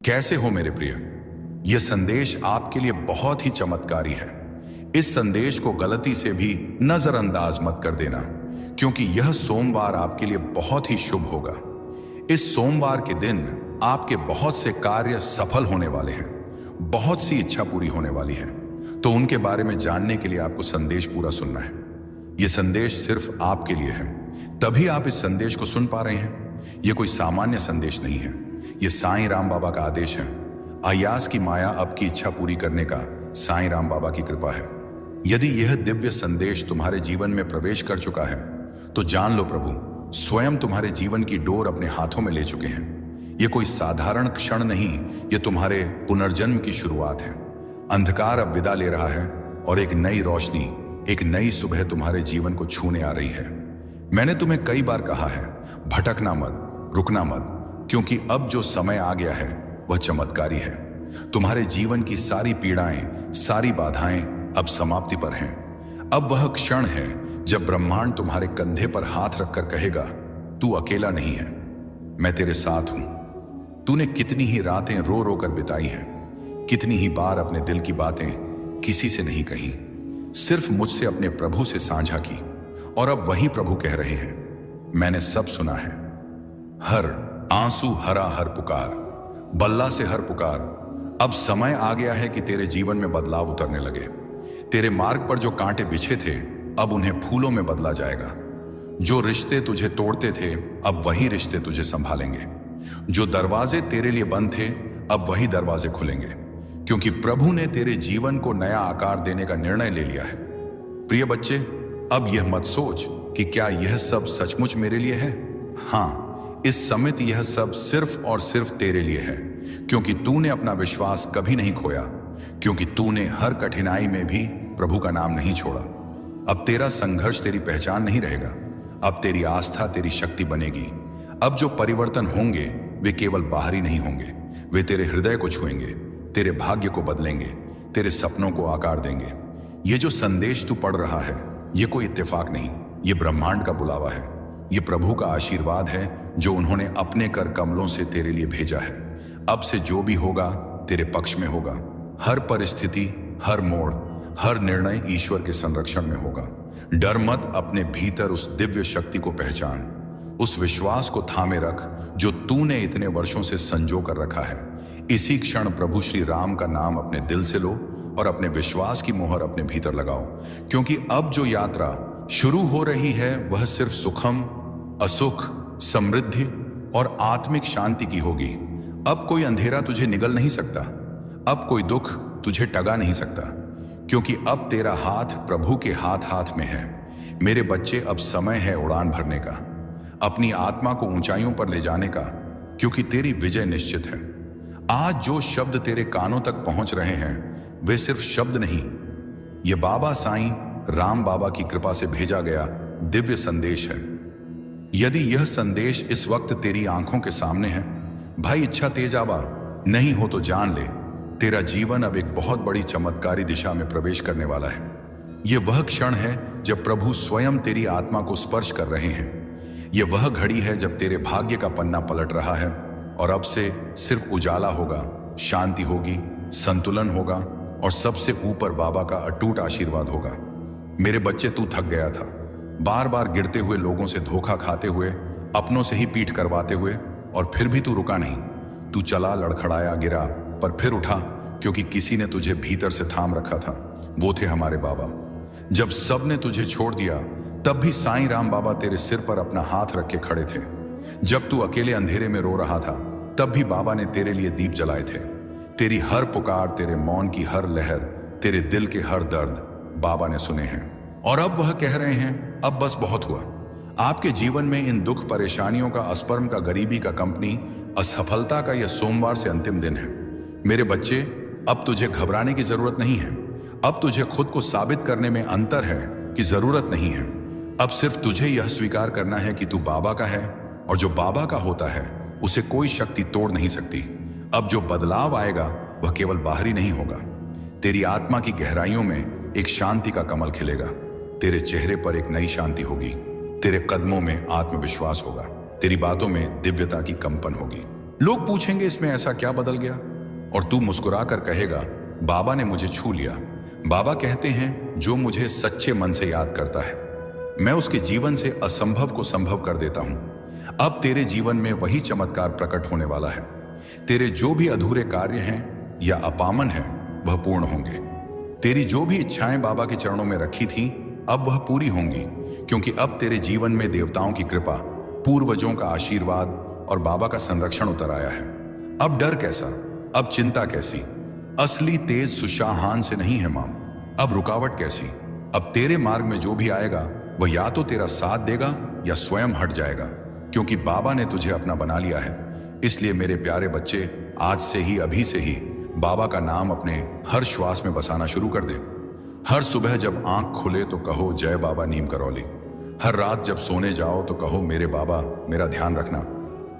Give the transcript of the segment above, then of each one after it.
कैसे हो मेरे प्रिय? यह संदेश आपके लिए बहुत ही चमत्कारी है। इस संदेश को गलती से भी नजरअंदाज मत कर देना, क्योंकि यह सोमवार आपके लिए बहुत ही शुभ होगा। इस सोमवार के दिन आपके बहुत से कार्य सफल होने वाले हैं, बहुत सी इच्छा पूरी होने वाली है। तो उनके बारे में जानने के लिए आपको संदेश पूरा सुनना है। यह संदेश सिर्फ आपके लिए है, तभी आप इस संदेश को सुन पा रहे हैं। यह कोई सामान्य संदेश नहीं है, यह साईं राम बाबा का आदेश है। अय्यास की माया अब की इच्छा पूरी करने का साईं राम बाबा की कृपा है। यदि यह दिव्य संदेश तुम्हारे जीवन में प्रवेश कर चुका है तो जान लो, प्रभु स्वयं तुम्हारे जीवन की डोर अपने हाथों में ले चुके हैं। यह कोई साधारण क्षण नहीं, यह तुम्हारे पुनर्जन्म की शुरुआत है। अंधकार अब विदा ले रहा है और एक नई रोशनी, एक नई सुबह तुम्हारे जीवन को छूने आ रही है। मैंने तुम्हें कई बार कहा है, भटकना मत, रुकना मत, क्योंकि अब जो समय आ गया है वह चमत्कारी है। तुम्हारे जीवन की सारी पीड़ाएं, सारी बाधाएं अब समाप्ति पर हैं। अब वह क्षण है जब ब्रह्मांड तुम्हारे कंधे पर हाथ रखकर कहेगा, तू अकेला नहीं है, मैं तेरे साथ हूं। तूने कितनी ही रातें रो रो कर बिताई हैं, कितनी ही बार अपने दिल की बातें किसी से नहीं कही, सिर्फ मुझसे अपने प्रभु से साझा की। और अब वही प्रभु कह रहे हैं, मैंने सब सुना है। हर आंसू हरा हर पुकार, बल्ला से हर पुकार। अब समय आ गया है कि तेरे जीवन में बदलाव उतरने लगे। तेरे मार्ग पर जो कांटे बिछे थे अब उन्हें फूलों में बदला जाएगा। जो रिश्ते तुझे तोड़ते थे अब वही रिश्ते तुझे संभालेंगे। जो दरवाजे तेरे लिए बंद थे अब वही दरवाजे खुलेंगे, क्योंकि प्रभु ने तेरे जीवन को नया आकार देने का निर्णय ले लिया है। प्रिय बच्चे, अब यह मत सोच कि क्या यह सब सचमुच मेरे लिए है। हाँ, इस समय यह सब सिर्फ और सिर्फ तेरे लिए है, क्योंकि तूने अपना विश्वास कभी नहीं खोया, क्योंकि तूने हर कठिनाई में भी प्रभु का नाम नहीं छोड़ा। अब तेरा संघर्ष तेरी पहचान नहीं रहेगा, अब तेरी आस्था तेरी शक्ति बनेगी। अब जो परिवर्तन होंगे वे केवल बाहरी नहीं होंगे, वे तेरे हृदय को छुएंगे, तेरे भाग्य को बदलेंगे, तेरे सपनों को आकार देंगे। ये जो संदेश तू पढ़ रहा है ये कोई इत्तेफाक नहीं, ये ब्रह्मांड का बुलावा है। ये प्रभु का आशीर्वाद है जो उन्होंने अपने कर कमलों से तेरे लिए भेजा है। अब से जो भी होगा तेरे पक्ष में होगा। हर परिस्थिति, हर मोड़, हर निर्णय ईश्वर के संरक्षण में होगा। डर मत, अपने भीतर उस दिव्य शक्ति को पहचान, उस विश्वास को थामे रख जो तूने इतने वर्षों से संजो कर रखा है। इसी क्षण प्रभु श्री राम का नाम अपने दिल से लो और अपने विश्वास की मोहर अपने भीतर लगाओ, क्योंकि अब जो यात्रा शुरू हो रही है वह सिर्फ सुखम, असुख, समृद्धि और आत्मिक शांति की होगी। अब कोई अंधेरा तुझे निगल नहीं सकता, अब कोई दुख तुझे टगा नहीं सकता, क्योंकि अब तेरा हाथ प्रभु के हाथ हाथ में है। मेरे बच्चे, अब समय है उड़ान भरने का, अपनी आत्मा को ऊंचाइयों पर ले जाने का, क्योंकि तेरी विजय निश्चित है। आज जो शब्द तेरे कानों तक पहुंच रहे हैं वे सिर्फ शब्द नहीं, ये बाबा साईं राम बाबा की कृपा से भेजा गया दिव्य संदेश है। यदि यह संदेश इस वक्त तेरी आंखों के सामने है, भाई इच्छा तेज आवा नहीं हो तो जान ले, तेरा जीवन अब एक बहुत बड़ी चमत्कारी दिशा में प्रवेश करने वाला है। यह वह क्षण है जब प्रभु स्वयं तेरी आत्मा को स्पर्श कर रहे हैं। यह वह घड़ी है जब तेरे भाग्य का पन्ना पलट रहा है और अब से सिर्फ उजाला होगा, शांति होगी, संतुलन होगा और सबसे ऊपर बाबा का अटूट आशीर्वाद होगा। मेरे बच्चे, तू थक गया था, बार बार गिरते हुए, लोगों से धोखा खाते हुए, अपनों से ही पीठ करवाते हुए, और फिर भी तू रुका नहीं। तू चला, लड़खड़ाया, गिरा, पर फिर उठा, क्योंकि किसी ने तुझे भीतर से थाम रखा था। वो थे हमारे बाबा। जब सब ने तुझे छोड़ दिया तब भी साईं राम बाबा तेरे सिर पर अपना हाथ रख के खड़े थे। जब तू अकेले अंधेरे में रो रहा था तब भी बाबा ने तेरे लिए दीप जलाए थे। तेरी हर पुकार, तेरे मौन की हर लहर, तेरे दिल के हर दर्द बाबा ने सुने हैं। और अब वह कह रहे हैं, अब बस बहुत हुआ। आपके जीवन में इन दुख, परेशानियों का, अस्पर्म का, गरीबी का, कंपनी, असफलता का यह सोमवार से अंतिम दिन है। मेरे बच्चे, अब तुझे घबराने की जरूरत नहीं है। अब तुझे खुद को साबित करने में अंतर है कि जरूरत नहीं है। अब सिर्फ तुझे यह स्वीकार करना है कि तू बाबा का है, और जो बाबा का होता है उसे कोई शक्ति तोड़ नहीं सकती। अब जो बदलाव आएगा वह केवल बाहरी नहीं होगा। तेरी आत्मा की गहराइयों में एक शांति का कमल खिलेगा। तेरे चेहरे पर एक नई शांति होगी, तेरे कदमों में आत्मविश्वास होगा, तेरी बातों में दिव्यता की कंपन होगी। लोग पूछेंगे इसमें ऐसा क्या बदल गया, और तू मुस्कुराकर कहेगा बाबा ने मुझे छू लिया। बाबा कहते हैं जो मुझे सच्चे मन से याद करता है मैं उसके जीवन से असंभव को संभव कर देता हूं। अब तेरे जीवन में वही चमत्कार प्रकट होने वाला है। तेरे जो भी अधूरे कार्य हैं या अपामन है वह पूर्ण होंगे। तेरी जो भी इच्छाएं बाबा के चरणों में रखी थी अब वह पूरी होंगी, क्योंकि अब तेरे जीवन में देवताओं की कृपा, पूर्वजों का आशीर्वाद और बाबा का संरक्षण उतर आया है। अब डर कैसा, अब चिंता कैसी? असली तेज सुशाहान से नहीं है माम। अब रुकावट कैसी? अब तेरे मार्ग में जो भी आएगा वह या तो तेरा साथ देगा या स्वयं हट जाएगा, क्योंकि बाबा ने तुझे अपना बना लिया है। इसलिए मेरे प्यारे बच्चे, आज से ही, अभी से ही बाबा का नाम अपने हर श्वास में बसाना शुरू कर दे। हर सुबह जब आंख खुले तो कहो जय बाबा नीम करौली। हर रात जब सोने जाओ तो कहो मेरे बाबा मेरा ध्यान रखना।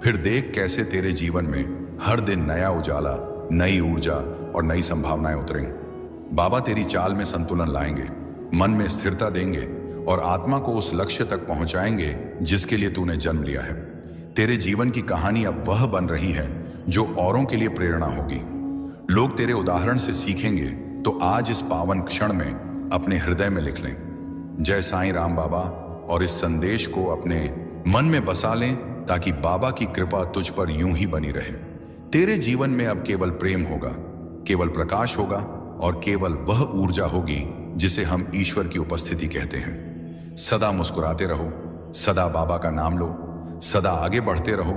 फिर देख कैसे तेरे जीवन में हर दिन नया उजाला, नई ऊर्जा और नई संभावनाएं उतरेंगी। बाबा तेरी चाल में संतुलन लाएंगे, मन में स्थिरता देंगे और आत्मा को उस लक्ष्य तक पहुंचाएंगे जिसके लिए तूने जन्म लिया है। तेरे जीवन की कहानी अब वह बन रही है जो औरों के लिए प्रेरणा होगी। लोग तेरे उदाहरण से सीखेंगे, तो आज इस पावन क्षण में अपने हृदय में लिख लें जय साईं राम बाबा, और इस संदेश को अपने मन में बसा लें ताकि बाबा की कृपा तुझ पर यूं ही बनी रहे। तेरे जीवन में अब केवल प्रेम होगा, केवल प्रकाश होगा और केवल वह ऊर्जा होगी जिसे हम ईश्वर की उपस्थिति कहते हैं। सदा मुस्कुराते रहो, सदा बाबा का नाम लो, सदा आगे बढ़ते रहो,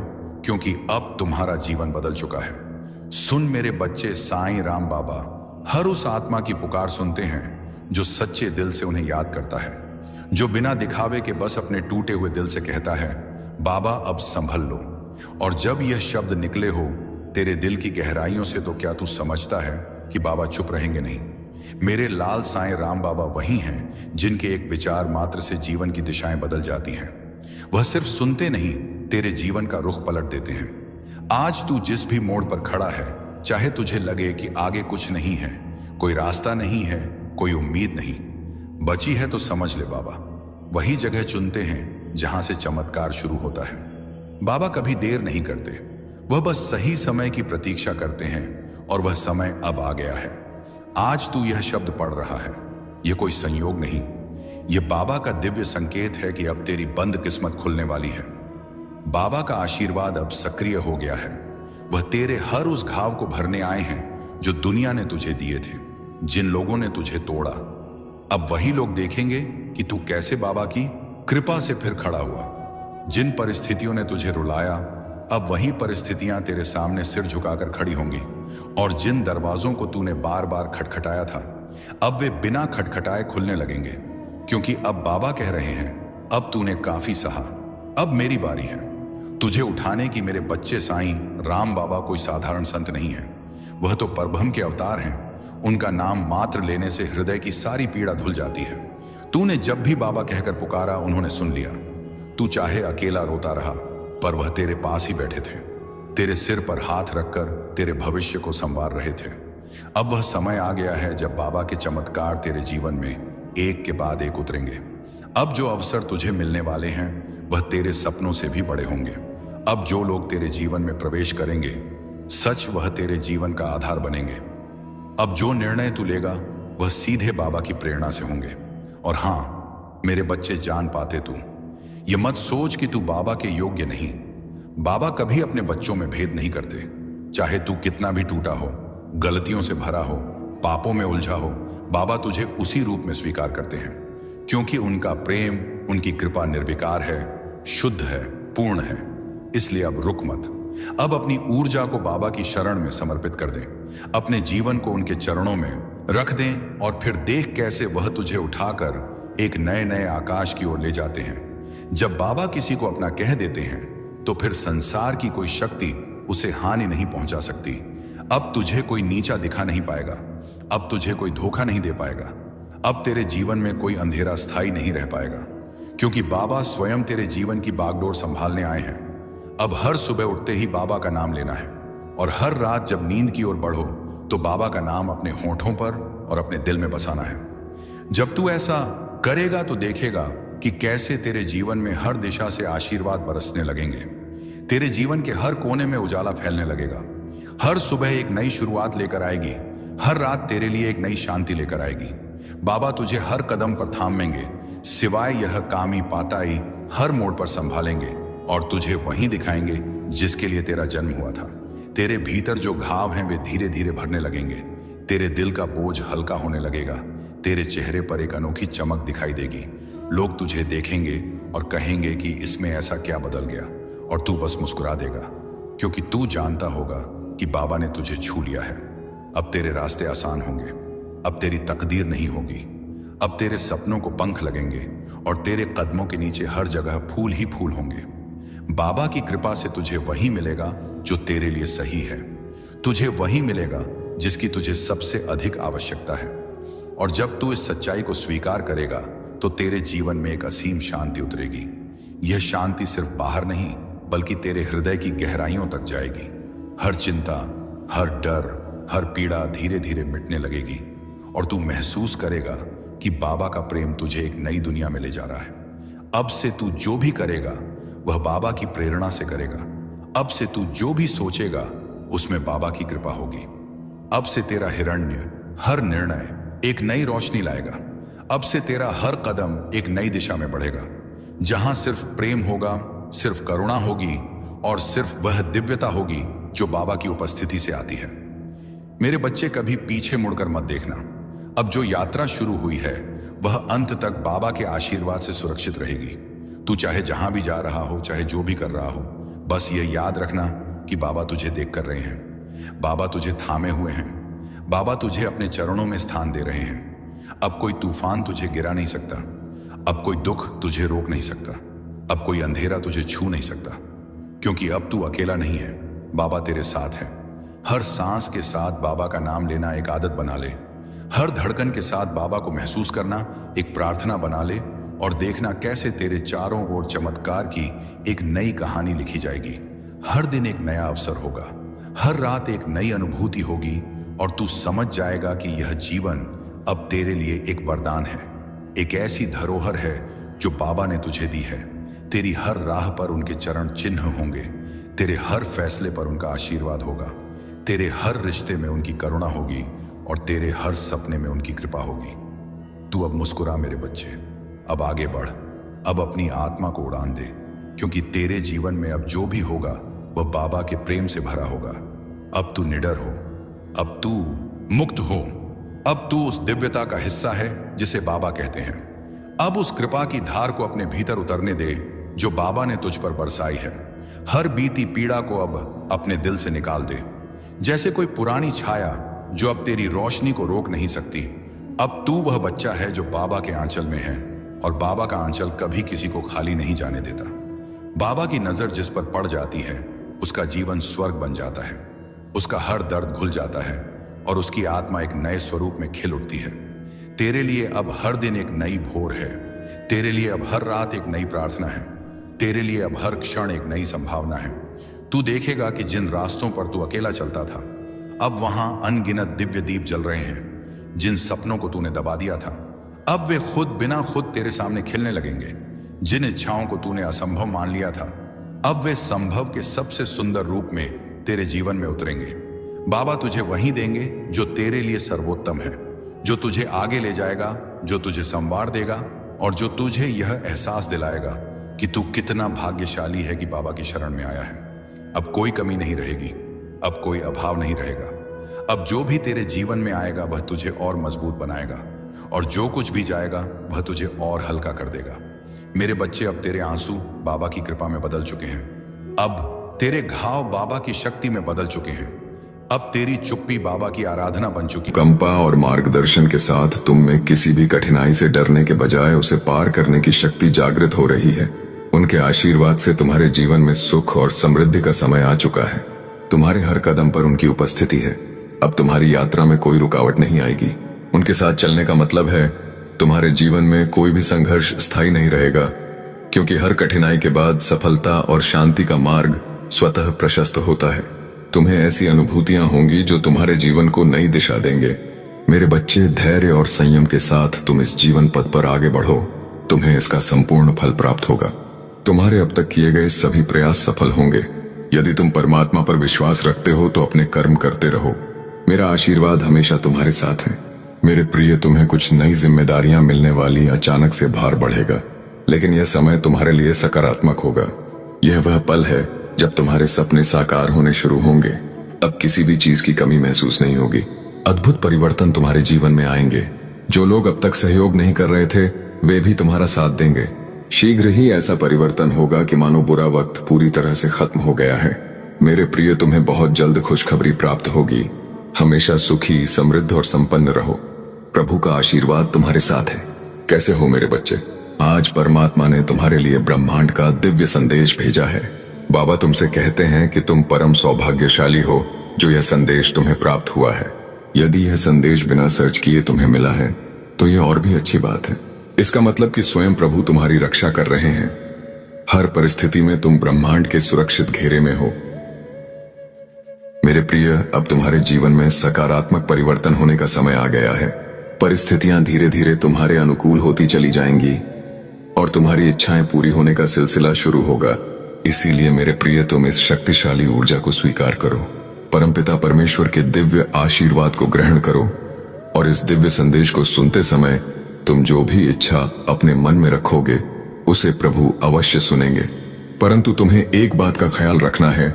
क्योंकि अब तुम्हारा जीवन बदल चुका है। सुन मेरे बच्चे, साईं राम बाबा हर उस आत्मा की पुकार सुनते हैं जो सच्चे दिल से उन्हें याद करता है, जो बिना दिखावे के बस अपने टूटे हुए दिल से कहता है बाबा अब संभल लो। और जब यह शब्द निकले हो तेरे दिल की गहराइयों से, तो क्या तू समझता है कि बाबा चुप रहेंगे? नहीं। मेरे लाल साईं राम बाबा वही हैं जिनके एक विचार मात्र से जीवन की दिशाएं बदल जाती हैं। वह सिर्फ सुनते नहीं, तेरे जीवन का रुख पलट देते हैं। आज तू जिस भी मोड़ पर खड़ा है, चाहे तुझे लगे कि आगे कुछ नहीं है, कोई रास्ता नहीं है, कोई उम्मीद नहीं, बची है तो समझ ले बाबा वही जगह चुनते हैं जहां से चमत्कार शुरू होता है। बाबा कभी देर नहीं करते, वह बस सही समय की प्रतीक्षा करते हैं और वह समय अब आ गया है। आज तू यह शब्द पढ़ रहा है, यह कोई संयोग नहीं, यह बाबा का दिव्य संकेत है कि अब तेरी बंद किस्मत खुलने वाली है। बाबा का आशीर्वाद अब सक्रिय हो गया है। वह तेरे हर उस घाव को भरने आए हैं जो दुनिया ने तुझे दिए थे, जिन लोगों ने तुझे तोड़ा। अब वही लोग देखेंगे कि तू कैसे बाबा की कृपा से फिर खड़ा हुआ। जिन परिस्थितियों ने तुझे रुलाया, अब वही परिस्थितियां तेरे सामने सिर झुकाकर खड़ी होंगी। और जिन दरवाजों को तूने बार बार खटखटाया था, अब वे बिना खटखटाए खुलने लगेंगे, क्योंकि अब बाबा कह रहे हैं अब तूने काफी सहा, अब मेरी बारी है तुझे उठाने की। मेरे बच्चे, साईं राम बाबा कोई साधारण संत नहीं है, वह तो परब्रह्म के अवतार हैं। उनका नाम मात्र लेने से हृदय की सारी पीड़ा धुल जाती है। तूने जब भी बाबा कहकर पुकारा, उन्होंने सुन लिया। तू चाहे अकेला रोता रहा, पर वह तेरे पास ही बैठे थे, तेरे सिर पर हाथ रखकर तेरे भविष्य को संवार रहे थे। अब वह समय आ गया है जब बाबा के चमत्कार तेरे जीवन में एक के बाद एक उतरेंगे। अब जो अवसर तुझे मिलने वाले हैं वह तेरे सपनों से भी बड़े होंगे। अब जो लोग तेरे जीवन में प्रवेश करेंगे, सच वह तेरे जीवन का आधार बनेंगे। अब जो निर्णय तू लेगा वह सीधे बाबा की प्रेरणा से होंगे। और हां मेरे बच्चे, जान पाते तू ये मत सोच कि तू बाबा के योग्य नहीं। बाबा कभी अपने बच्चों में भेद नहीं करते। चाहे तू कितना भी टूटा हो, गलतियों से भरा हो, पापों में उलझा हो, बाबा तुझे उसी रूप में स्वीकार करते हैं, क्योंकि उनका प्रेम, उनकी कृपा निर्विकार है, शुद्ध है, पूर्ण है। इसलिए अब रुक मत, अब अपनी ऊर्जा को बाबा की शरण में समर्पित कर दें, अपने जीवन को उनके चरणों में रख दें और फिर देख कैसे वह तुझे उठाकर एक नए नए आकाश की ओर ले जाते हैं। जब बाबा किसी को अपना कह देते हैं तो फिर संसार की कोई शक्ति उसे हानि नहीं पहुंचा सकती। अब तुझे कोई नीचा दिखा नहीं पाएगा, अब तुझे कोई धोखा नहीं दे पाएगा, अब तेरे जीवन में कोई अंधेरा स्थायी नहीं रह पाएगा, क्योंकि बाबा स्वयं तेरे जीवन की बागडोर संभालने आए हैं। अब हर सुबह उठते ही बाबा का नाम लेना है, और हर रात जब नींद की ओर बढ़ो तो बाबा का नाम अपने होठों पर और अपने दिल में बसाना है। जब तू ऐसा करेगा तो देखेगा कि कैसे तेरे जीवन में हर दिशा से आशीर्वाद बरसने लगेंगे। तेरे जीवन के हर कोने में उजाला फैलने लगेगा। हर सुबह एक नई शुरुआत लेकर आएगी, हर रात तेरे लिए एक नई शांति लेकर आएगी। बाबा तुझे हर कदम पर थामेंगे, सिवाय यह कामी पाताई हर मोड़ पर संभालेंगे और तुझे वहीं दिखाएंगे जिसके लिए तेरा जन्म हुआ था। तेरे भीतर जो घाव हैं वे धीरे धीरे भरने लगेंगे, तेरे दिल का बोझ हल्का होने लगेगा, तेरे चेहरे पर एक अनोखी चमक दिखाई देगी। लोग तुझे देखेंगे और कहेंगे कि इसमें ऐसा क्या बदल गया, और तू बस मुस्कुरा देगा, क्योंकि तू जानता होगा कि बाबा ने तुझे छू लिया है। अब तेरे रास्ते आसान होंगे, अब तेरी तकदीर नहीं होगी, अब तेरे सपनों को पंख लगेंगे और तेरे कदमों के नीचे हर जगह फूल ही फूल होंगे। बाबा की कृपा से तुझे वही मिलेगा जो तेरे लिए सही है, तुझे वही मिलेगा जिसकी तुझे सबसे अधिक आवश्यकता है। और जब तू इस सच्चाई को स्वीकार करेगा तो तेरे जीवन में एक असीम शांति उतरेगी। यह शांति सिर्फ बाहर नहीं बल्कि तेरे हृदय की गहराइयों तक जाएगी। हर चिंता, हर डर, हर पीड़ा धीरे धीरे मिटने लगेगी और तू महसूस करेगा कि बाबा का प्रेम तुझे एक नई दुनिया में ले जा रहा है। अब से तू जो भी करेगा वह बाबा की प्रेरणा से करेगा। अब से तू जो भी सोचेगा उसमें बाबा की कृपा होगी। अब से तेरा हिरण्य हर निर्णय एक नई रोशनी लाएगा। अब से तेरा हर कदम एक नई दिशा में बढ़ेगा, जहां सिर्फ प्रेम होगा, सिर्फ करुणा होगी और सिर्फ वह दिव्यता होगी जो बाबा की उपस्थिति से आती है। मेरे बच्चे, कभी पीछे मुड़कर मत देखना। अब जो यात्रा शुरू हुई है वह अंत तक बाबा के आशीर्वाद से सुरक्षित रहेगी। तू चाहे जहां भी जा रहा हो, चाहे जो भी कर रहा हो, बस ये याद रखना कि बाबा तुझे देख कर रहे हैं, बाबा तुझे थामे हुए हैं, बाबा तुझे अपने चरणों में स्थान दे रहे हैं। अब कोई तूफान तुझे गिरा नहीं सकता, अब कोई दुख तुझे रोक नहीं सकता, अब कोई अंधेरा तुझे छू नहीं सकता, क्योंकि अब तू अकेला नहीं है, बाबा तेरे साथ है। हर सांस के साथ बाबा का नाम लेना एक आदत बना ले। हर धड़कन के साथ बाबा को महसूस करना एक प्रार्थना बना ले और देखना कैसे तेरे चारों ओर चमत्कार की एक नई कहानी लिखी जाएगी। हर दिन एक नया अवसर होगा, हर रात एक नई अनुभूति होगी और तू समझ जाएगा कि यह जीवन अब तेरे लिए एक वरदान है, एक ऐसी धरोहर है जो बाबा ने तुझे दी है। तेरी हर राह पर उनके चरण चिन्ह होंगे, तेरे हर फैसले पर उनका आशीर्वाद होगा, तेरे हर रिश्ते में उनकी करुणा होगी और तेरे हर सपने में उनकी कृपा होगी। तू अब मुस्कुरा मेरे बच्चे, अब आगे बढ़, अब अपनी आत्मा को उड़ान दे, क्योंकि तेरे जीवन में अब जो भी होगा वह बाबा के प्रेम से भरा होगा। अब तू निडर हो, अब तू मुक्त हो, अब तू उस दिव्यता का हिस्सा है जिसे बाबा कहते हैं। अब उस कृपा की धार को अपने भीतर उतरने दे जो बाबा ने तुझ पर बरसाई है। हर बीती पीड़ा को अब अपने दिल से निकाल दे, जैसे कोई पुरानी छाया जो अब तेरी रोशनी को रोक नहीं सकती। अब तू वह बच्चा है जो बाबा के आंचल में है और बाबा का आंचल कभी किसी को खाली नहीं जाने देता। बाबा की नजर जिस पर पड़ जाती है उसका जीवन स्वर्ग बन जाता है, उसका हर दर्द घुल जाता है और उसकी आत्मा एक नए स्वरूप में खिल उठती है। तेरे लिए अब हर दिन एक नई भोर है, तेरे लिए अब हर रात एक नई प्रार्थना है, तेरे लिए अब हर क्षण एक नई संभावना है। तू देखेगा कि जिन रास्तों पर तू अकेला चलता था अब वहां अनगिनत दिव्य दीप जल रहे हैं। जिन सपनों को तूने दबा दिया था अब वे खुद बिना खुद तेरे सामने खिलने लगेंगे। जिन इच्छाओं को तूने असंभव मान लिया था अब वे संभव के सबसे सुंदर रूप में तेरे जीवन में उतरेंगे। बाबा तुझे वही देंगे जो तेरे लिए सर्वोत्तम है, जो तुझे आगे ले जाएगा, जो तुझे संवार देगा और जो तुझे यह एहसास दिलाएगा कि तू कितना भाग्यशाली है कि बाबा की शरण में आया है। अब कोई कमी नहीं रहेगी, अब कोई अभाव नहीं रहेगा। अब जो भी तेरे जीवन में आएगा वह तुझे और मजबूत बनाएगा और जो कुछ भी जाएगा वह तुझे और हल्का कर देगा। मेरे बच्चे, अब तेरे आंसू बाबा की कृपा में बदल चुके हैं, अब तेरे घाव बाबा की शक्ति में बदल चुके हैं, अब तेरी चुप्पी बाबा की आराधना बन चुकी। कंपा और मार्गदर्शन के साथ तुम में किसी भी कठिनाई से डरने के बजाय उसे पार करने की शक्ति जागृत हो रही है। उनके आशीर्वाद से तुम्हारे जीवन में सुख और समृद्धि का समय आ चुका है। तुम्हारे हर कदम पर उनकी उपस्थिति है। अब तुम्हारी यात्रा में कोई रुकावट नहीं आएगी। उनके साथ चलने का मतलब है तुम्हारे जीवन में कोई भी संघर्ष स्थायी नहीं रहेगा, क्योंकि हर कठिनाई के बाद सफलता और शांति का मार्ग स्वतः प्रशस्त होता है। तुम्हें ऐसी अनुभूतियां होंगी जो तुम्हारे जीवन को नई दिशा देंगे। मेरे बच्चे, धैर्य और संयम के साथ तुम इस जीवन पथ पर आगे बढ़ो, तुम्हें इसका संपूर्ण फल प्राप्त होगा। तुम्हारे अब तक किए गए सभी प्रयास सफल होंगे। यदि तुम परमात्मा पर विश्वास रखते हो तो अपने कर्म करते रहो। मेरा आशीर्वाद हमेशा तुम्हारे साथ है। मेरे प्रिय, तुम्हें कुछ नई जिम्मेदारियां मिलने वाली, अचानक से भार बढ़ेगा, लेकिन यह समय तुम्हारे लिए सकारात्मक होगा। यह वह पल है जब तुम्हारे सपने साकार होने शुरू होंगे। अब किसी भी चीज की कमी महसूस नहीं होगी। अद्भुत परिवर्तन तुम्हारे जीवन में आएंगे। जो लोग अब तक सहयोग नहीं कर रहे थे, वे भी तुम्हारा साथ देंगे। शीघ्र ही ऐसा परिवर्तन होगा कि मानो बुरा वक्त पूरी तरह से खत्म हो गया है। मेरे प्रिय, तुम्हें बहुत जल्द खुशखबरी प्राप्त होगी। हमेशा सुखी, समृद्ध और संपन्न रहो। प्रभु का आशीर्वाद तुम्हारे साथ है। कैसे हो मेरे बच्चे? आज परमात्मा ने तुम्हारे लिए ब्रह्मांड का दिव्य संदेश भेजा है। बाबा तुमसे कहते हैं कि तुम परम सौभाग्यशाली हो जो यह संदेश तुम्हें प्राप्त हुआ है। यदि यह संदेश बिना सर्च किए तुम्हें मिला है तो यह और भी अच्छी बात है। इसका मतलब कि स्वयं प्रभु तुम्हारी रक्षा कर रहे हैं। हर परिस्थिति में तुम ब्रह्मांड के सुरक्षित घेरे में हो। मेरे प्रिय, अब तुम्हारे जीवन में सकारात्मक परिवर्तन होने का समय आ गया है। परिस्थितियां धीरे धीरे तुम्हारे अनुकूल होती चली जाएंगी और तुम्हारी इच्छाएं पूरी होने का सिलसिला शुरू होगा। इसीलिए मेरे प्रिय, तुम इस शक्तिशाली ऊर्जा को स्वीकार करो। परमपिता परमेश्वर के दिव्य आशीर्वाद को ग्रहण करो और इस दिव्य संदेश को सुनते समय तुम जो भी इच्छा अपने मन में रखोगे उसे प्रभु अवश्य सुनेंगे। परंतु तुम्हें एक बात का ख्याल रखना है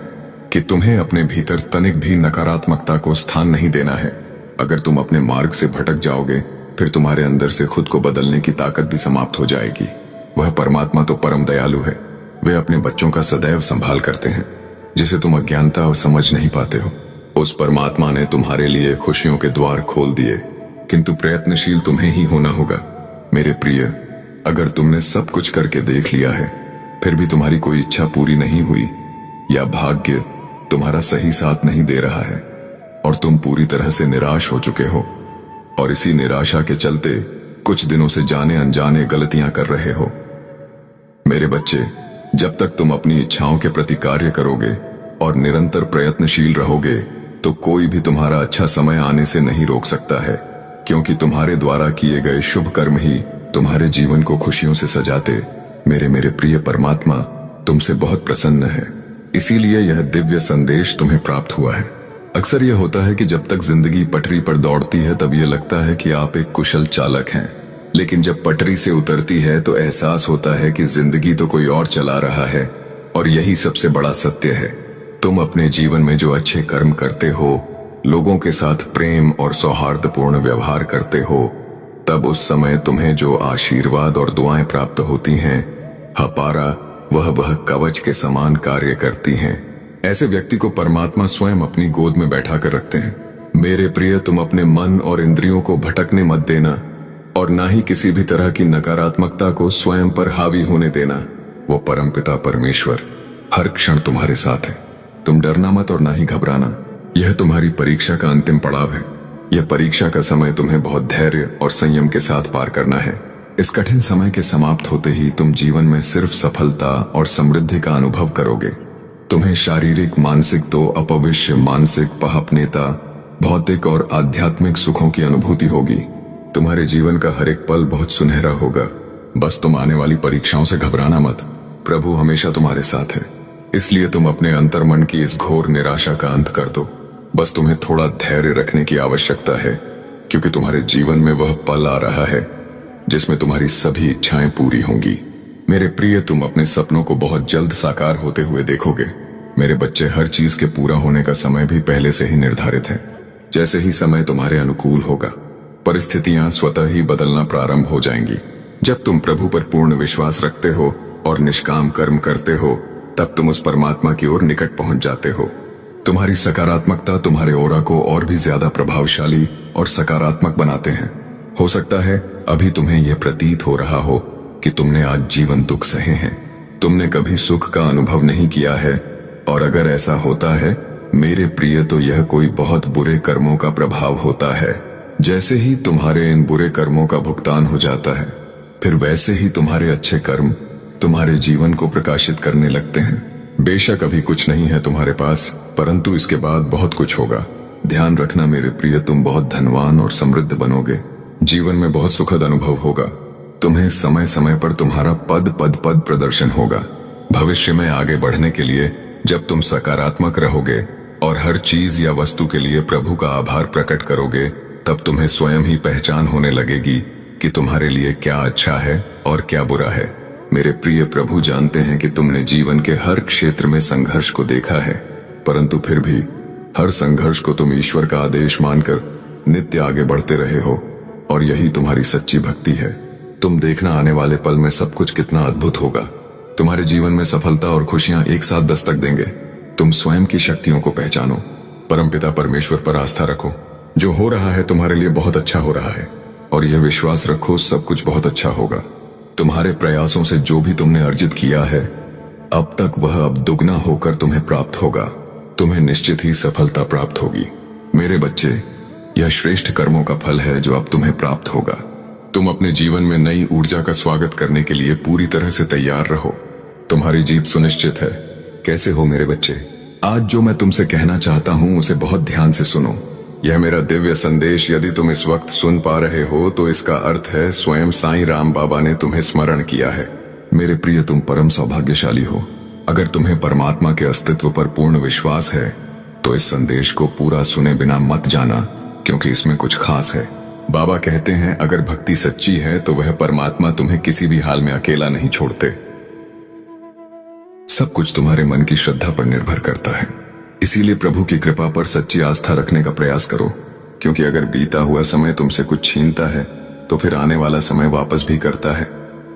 कि तुम्हें अपने भीतर तनिक भी नकारात्मकता को स्थान नहीं देना है। अगर तुम अपने मार्ग से भटक जाओगे, फिर तुम्हारे अंदर से खुद को बदलने की ताकत भी समाप्त हो जाएगी। वह परमात्मा तो परम दयालु है। वे अपने बच्चों का सदैव संभाल करते हैं, जिसे तुम अज्ञानता और समझ नहीं पाते हो। उस परमात्मा ने तुम्हारे लिए खुशियों के द्वार खोल दिए, किंतु प्रयत्नशील तुम्हें ही होना होगा। मेरे प्रिय, अगर तुमने सब कुछ करके देख लिया है, फिर भी तुम्हारी कोई इच्छा पूरी नहीं हुई या भाग्य तुम्हारा सही साथ नहीं दे रहा है और तुम पूरी तरह से निराश हो चुके हो और इसी निराशा के चलते कुछ दिनों से जाने अनजाने गलतियां कर रहे हो, मेरे बच्चे, जब तक तुम अपनी इच्छाओं के प्रति कार्य करोगे और निरंतर प्रयत्नशील रहोगे तो कोई भी तुम्हारा अच्छा समय आने से नहीं रोक सकता है, क्योंकि तुम्हारे द्वारा किए गए शुभ कर्म ही तुम्हारे जीवन को खुशियों से सजाते। मेरे प्रिय, परमात्मा तुमसे बहुत प्रसन्न है, इसीलिए यह दिव्य संदेश तुम्हें प्राप्त हुआ है। अक्सर यह होता है कि जब तक जिंदगी पटरी पर दौड़ती है तब यह लगता है कि आप एक कुशल चालक हैं, लेकिन जब पटरी से उतरती है तो एहसास होता है कि जिंदगी तो कोई और चला रहा है। और यही सबसे बड़ा सत्य है। तुम अपने जीवन में जो अच्छे कर्म करते हो, लोगों के साथ प्रेम और सौहार्दपूर्ण व्यवहार करते हो, तब उस समय तुम्हें जो आशीर्वाद और दुआएं प्राप्त होती हैं, हपारा वह कवच के समान कार्य करती हैं। ऐसे व्यक्ति को परमात्मा स्वयं अपनी गोद में बैठा कर रखते हैं। मेरे प्रिय, तुम अपने मन और इंद्रियों को भटकने मत देना और ना ही किसी भी तरह की नकारात्मकता को स्वयं पर हावी होने देना। वो परमपिता परमेश्वर हर क्षण तुम्हारे साथ है। तुम डरना मत और ना ही घबराना। यह तुम्हारी परीक्षा का अंतिम पड़ाव है। यह परीक्षा का समय तुम्हें बहुत धैर्य और संयम के साथ पार करना है। इस कठिन समय के समाप्त होते ही तुम जीवन में सिर्फ सफलता और समृद्धि का अनुभव करोगे। तुम्हें शारीरिक, मानसिक तो अपविश्य, मानसिक, पापनेता, भौतिक और आध्यात्मिक सुखों की अनुभूति होगी। तुम्हारे जीवन का हर एक पल बहुत सुनहरा होगा। बस तुम आने वाली परीक्षाओं से घबराना मत। प्रभु हमेशा तुम्हारे साथ है, इसलिए तुम अपने अंतर्मन की इस घोर निराशा का अंत कर दो। बस तुम्हें थोड़ा धैर्य रखने की आवश्यकता है, क्योंकि तुम्हारे जीवन में वह पल आ रहा है जिसमें तुम्हारी सभी इच्छाएं पूरी होंगी। मेरे प्रिय, तुम अपने सपनों को बहुत जल्द साकार होते हुए देखोगे। मेरे बच्चे, हर चीज के पूरा होने का समय भी पहले से ही निर्धारित है। जैसे ही समय तुम्हारे अनुकूल होगा, परिस्थितियां स्वतः ही बदलना प्रारंभ हो जाएंगी। जब तुम प्रभु पर पूर्ण विश्वास रखते हो और निष्काम कर्म करते हो, तब तुम उस परमात्मा की ओर निकट पहुंच जाते हो। तुम्हारी सकारात्मकता तुम्हारे ओरा को और भी ज्यादा प्रभावशाली और सकारात्मक बनाते हैं। हो सकता है अभी तुम्हें यह प्रतीत हो रहा हो कि तुमने आज जीवन दुख सहे हैं, तुमने कभी सुख का अनुभव नहीं किया है, और अगर ऐसा होता है मेरे प्रिय, तो यह कोई बहुत बुरे कर्मों का प्रभाव होता है। जैसे ही तुम्हारे इन बुरे कर्मों का भुगतान हो जाता है, फिर वैसे ही तुम्हारे अच्छे कर्म तुम्हारे जीवन को प्रकाशित करने लगते हैं। बेशक अभी कुछ नहीं है तुम्हारे पास, परंतु इसके बाद बहुत कुछ होगा। ध्यान रखना मेरे प्रिय, तुम बहुत धनवान और समृद्ध बनोगे। जीवन में बहुत सुखद अनुभव होगा। तुम्हें समय समय पर तुम्हारा पद प्रदर्शन होगा। भविष्य में आगे बढ़ने के लिए जब तुम सकारात्मक रहोगे और हर चीज या वस्तु के लिए प्रभु का आभार प्रकट करोगे, तब तुम्हें स्वयं ही पहचान होने लगेगी कि तुम्हारे लिए क्या अच्छा है और क्या बुरा है। मेरे प्रिय प्रभु जानते हैं कि तुमने जीवन के हर क्षेत्र में संघर्ष को देखा है, परंतु फिर भी हर संघर्ष को तुम ईश्वर का आदेश मानकर नित्य आगे बढ़ते रहे हो, और यही तुम्हारी सच्ची भक्ति है। तुम देखना आने वाले पल में सब कुछ कितना अद्भुत होगा। तुम्हारे जीवन में सफलता और खुशियां एक साथ दस्तक देंगे। तुम स्वयं की शक्तियों को पहचानो, परमपिता परमेश्वर पर आस्था रखो। जो हो रहा है तुम्हारे लिए बहुत अच्छा हो रहा है, और यह विश्वास रखो सब कुछ बहुत अच्छा होगा। तुम्हारे प्रयासों से जो भी तुमने अर्जित किया है अब तक, वह अब दुगना होकर तुम्हें प्राप्त होगा। तुम्हें निश्चित ही सफलता प्राप्त होगी। मेरे बच्चे, यह श्रेष्ठ कर्मों का फल है जो अब तुम्हें प्राप्त होगा। तुम अपने जीवन में नई ऊर्जा का स्वागत करने के लिए पूरी तरह से तैयार रहो। तुम्हारी जीत सुनिश्चित है। कैसे हो मेरे बच्चे? आज जो मैं तुमसे कहना चाहता हूं उसे बहुत ध्यान से सुनो। यह मेरा दिव्य संदेश यदि तुम इस वक्त सुन पा रहे हो तो इसका अर्थ है स्वयं साईं राम बाबा ने तुम्हें स्मरण किया है। मेरे प्रिय, तुम परम सौभाग्यशाली हो। अगर तुम्हें परमात्मा के अस्तित्व पर पूर्ण विश्वास है तो इस संदेश को पूरा सुने बिना मत जाना, क्योंकि इसमें कुछ खास है। बाबा कहते हैं अगर भक्ति सच्ची है तो वह परमात्मा तुम्हें किसी भी हाल में अकेला नहीं छोड़ते। सब कुछ तुम्हारे मन की श्रद्धा पर निर्भर करता है। इसीलिए प्रभु की कृपा पर सच्ची आस्था रखने का प्रयास करो, क्योंकि अगर बीता हुआ समय तुमसे कुछ छीनता है तो फिर आने वाला समय वापस भी करता है।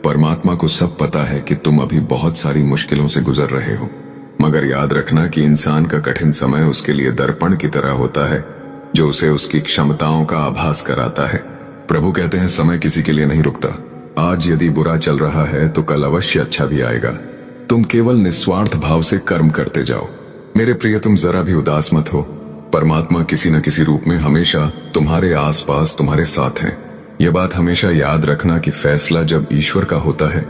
परमात्मा को सब पता है कि तुम अभी बहुत सारी मुश्किलों से गुजर रहे हो, मगर याद रखना कि इंसान का कठिन समय उसके लिए दर्पण की तरह होता है जो उसे उसकी क्षमताओं का आभास कराता है। प्रभु कहते हैं समय किसी के लिए नहीं रुकता। आज यदि बुरा चल रहा है तो कल अवश्य अच्छा भी आएगा। तुम केवल निस्वार्थ भाव से कर्म करते जाओ। मेरे प्रिय, तुम जरा भी उदास मत हो। परमात्मा किसी न किसी रूप में हमेशा तुम्हारे आसपास तुम्हारे साथ है। यह बात हमेशा याद रखना कि फैसला जब ईश्वर का होता है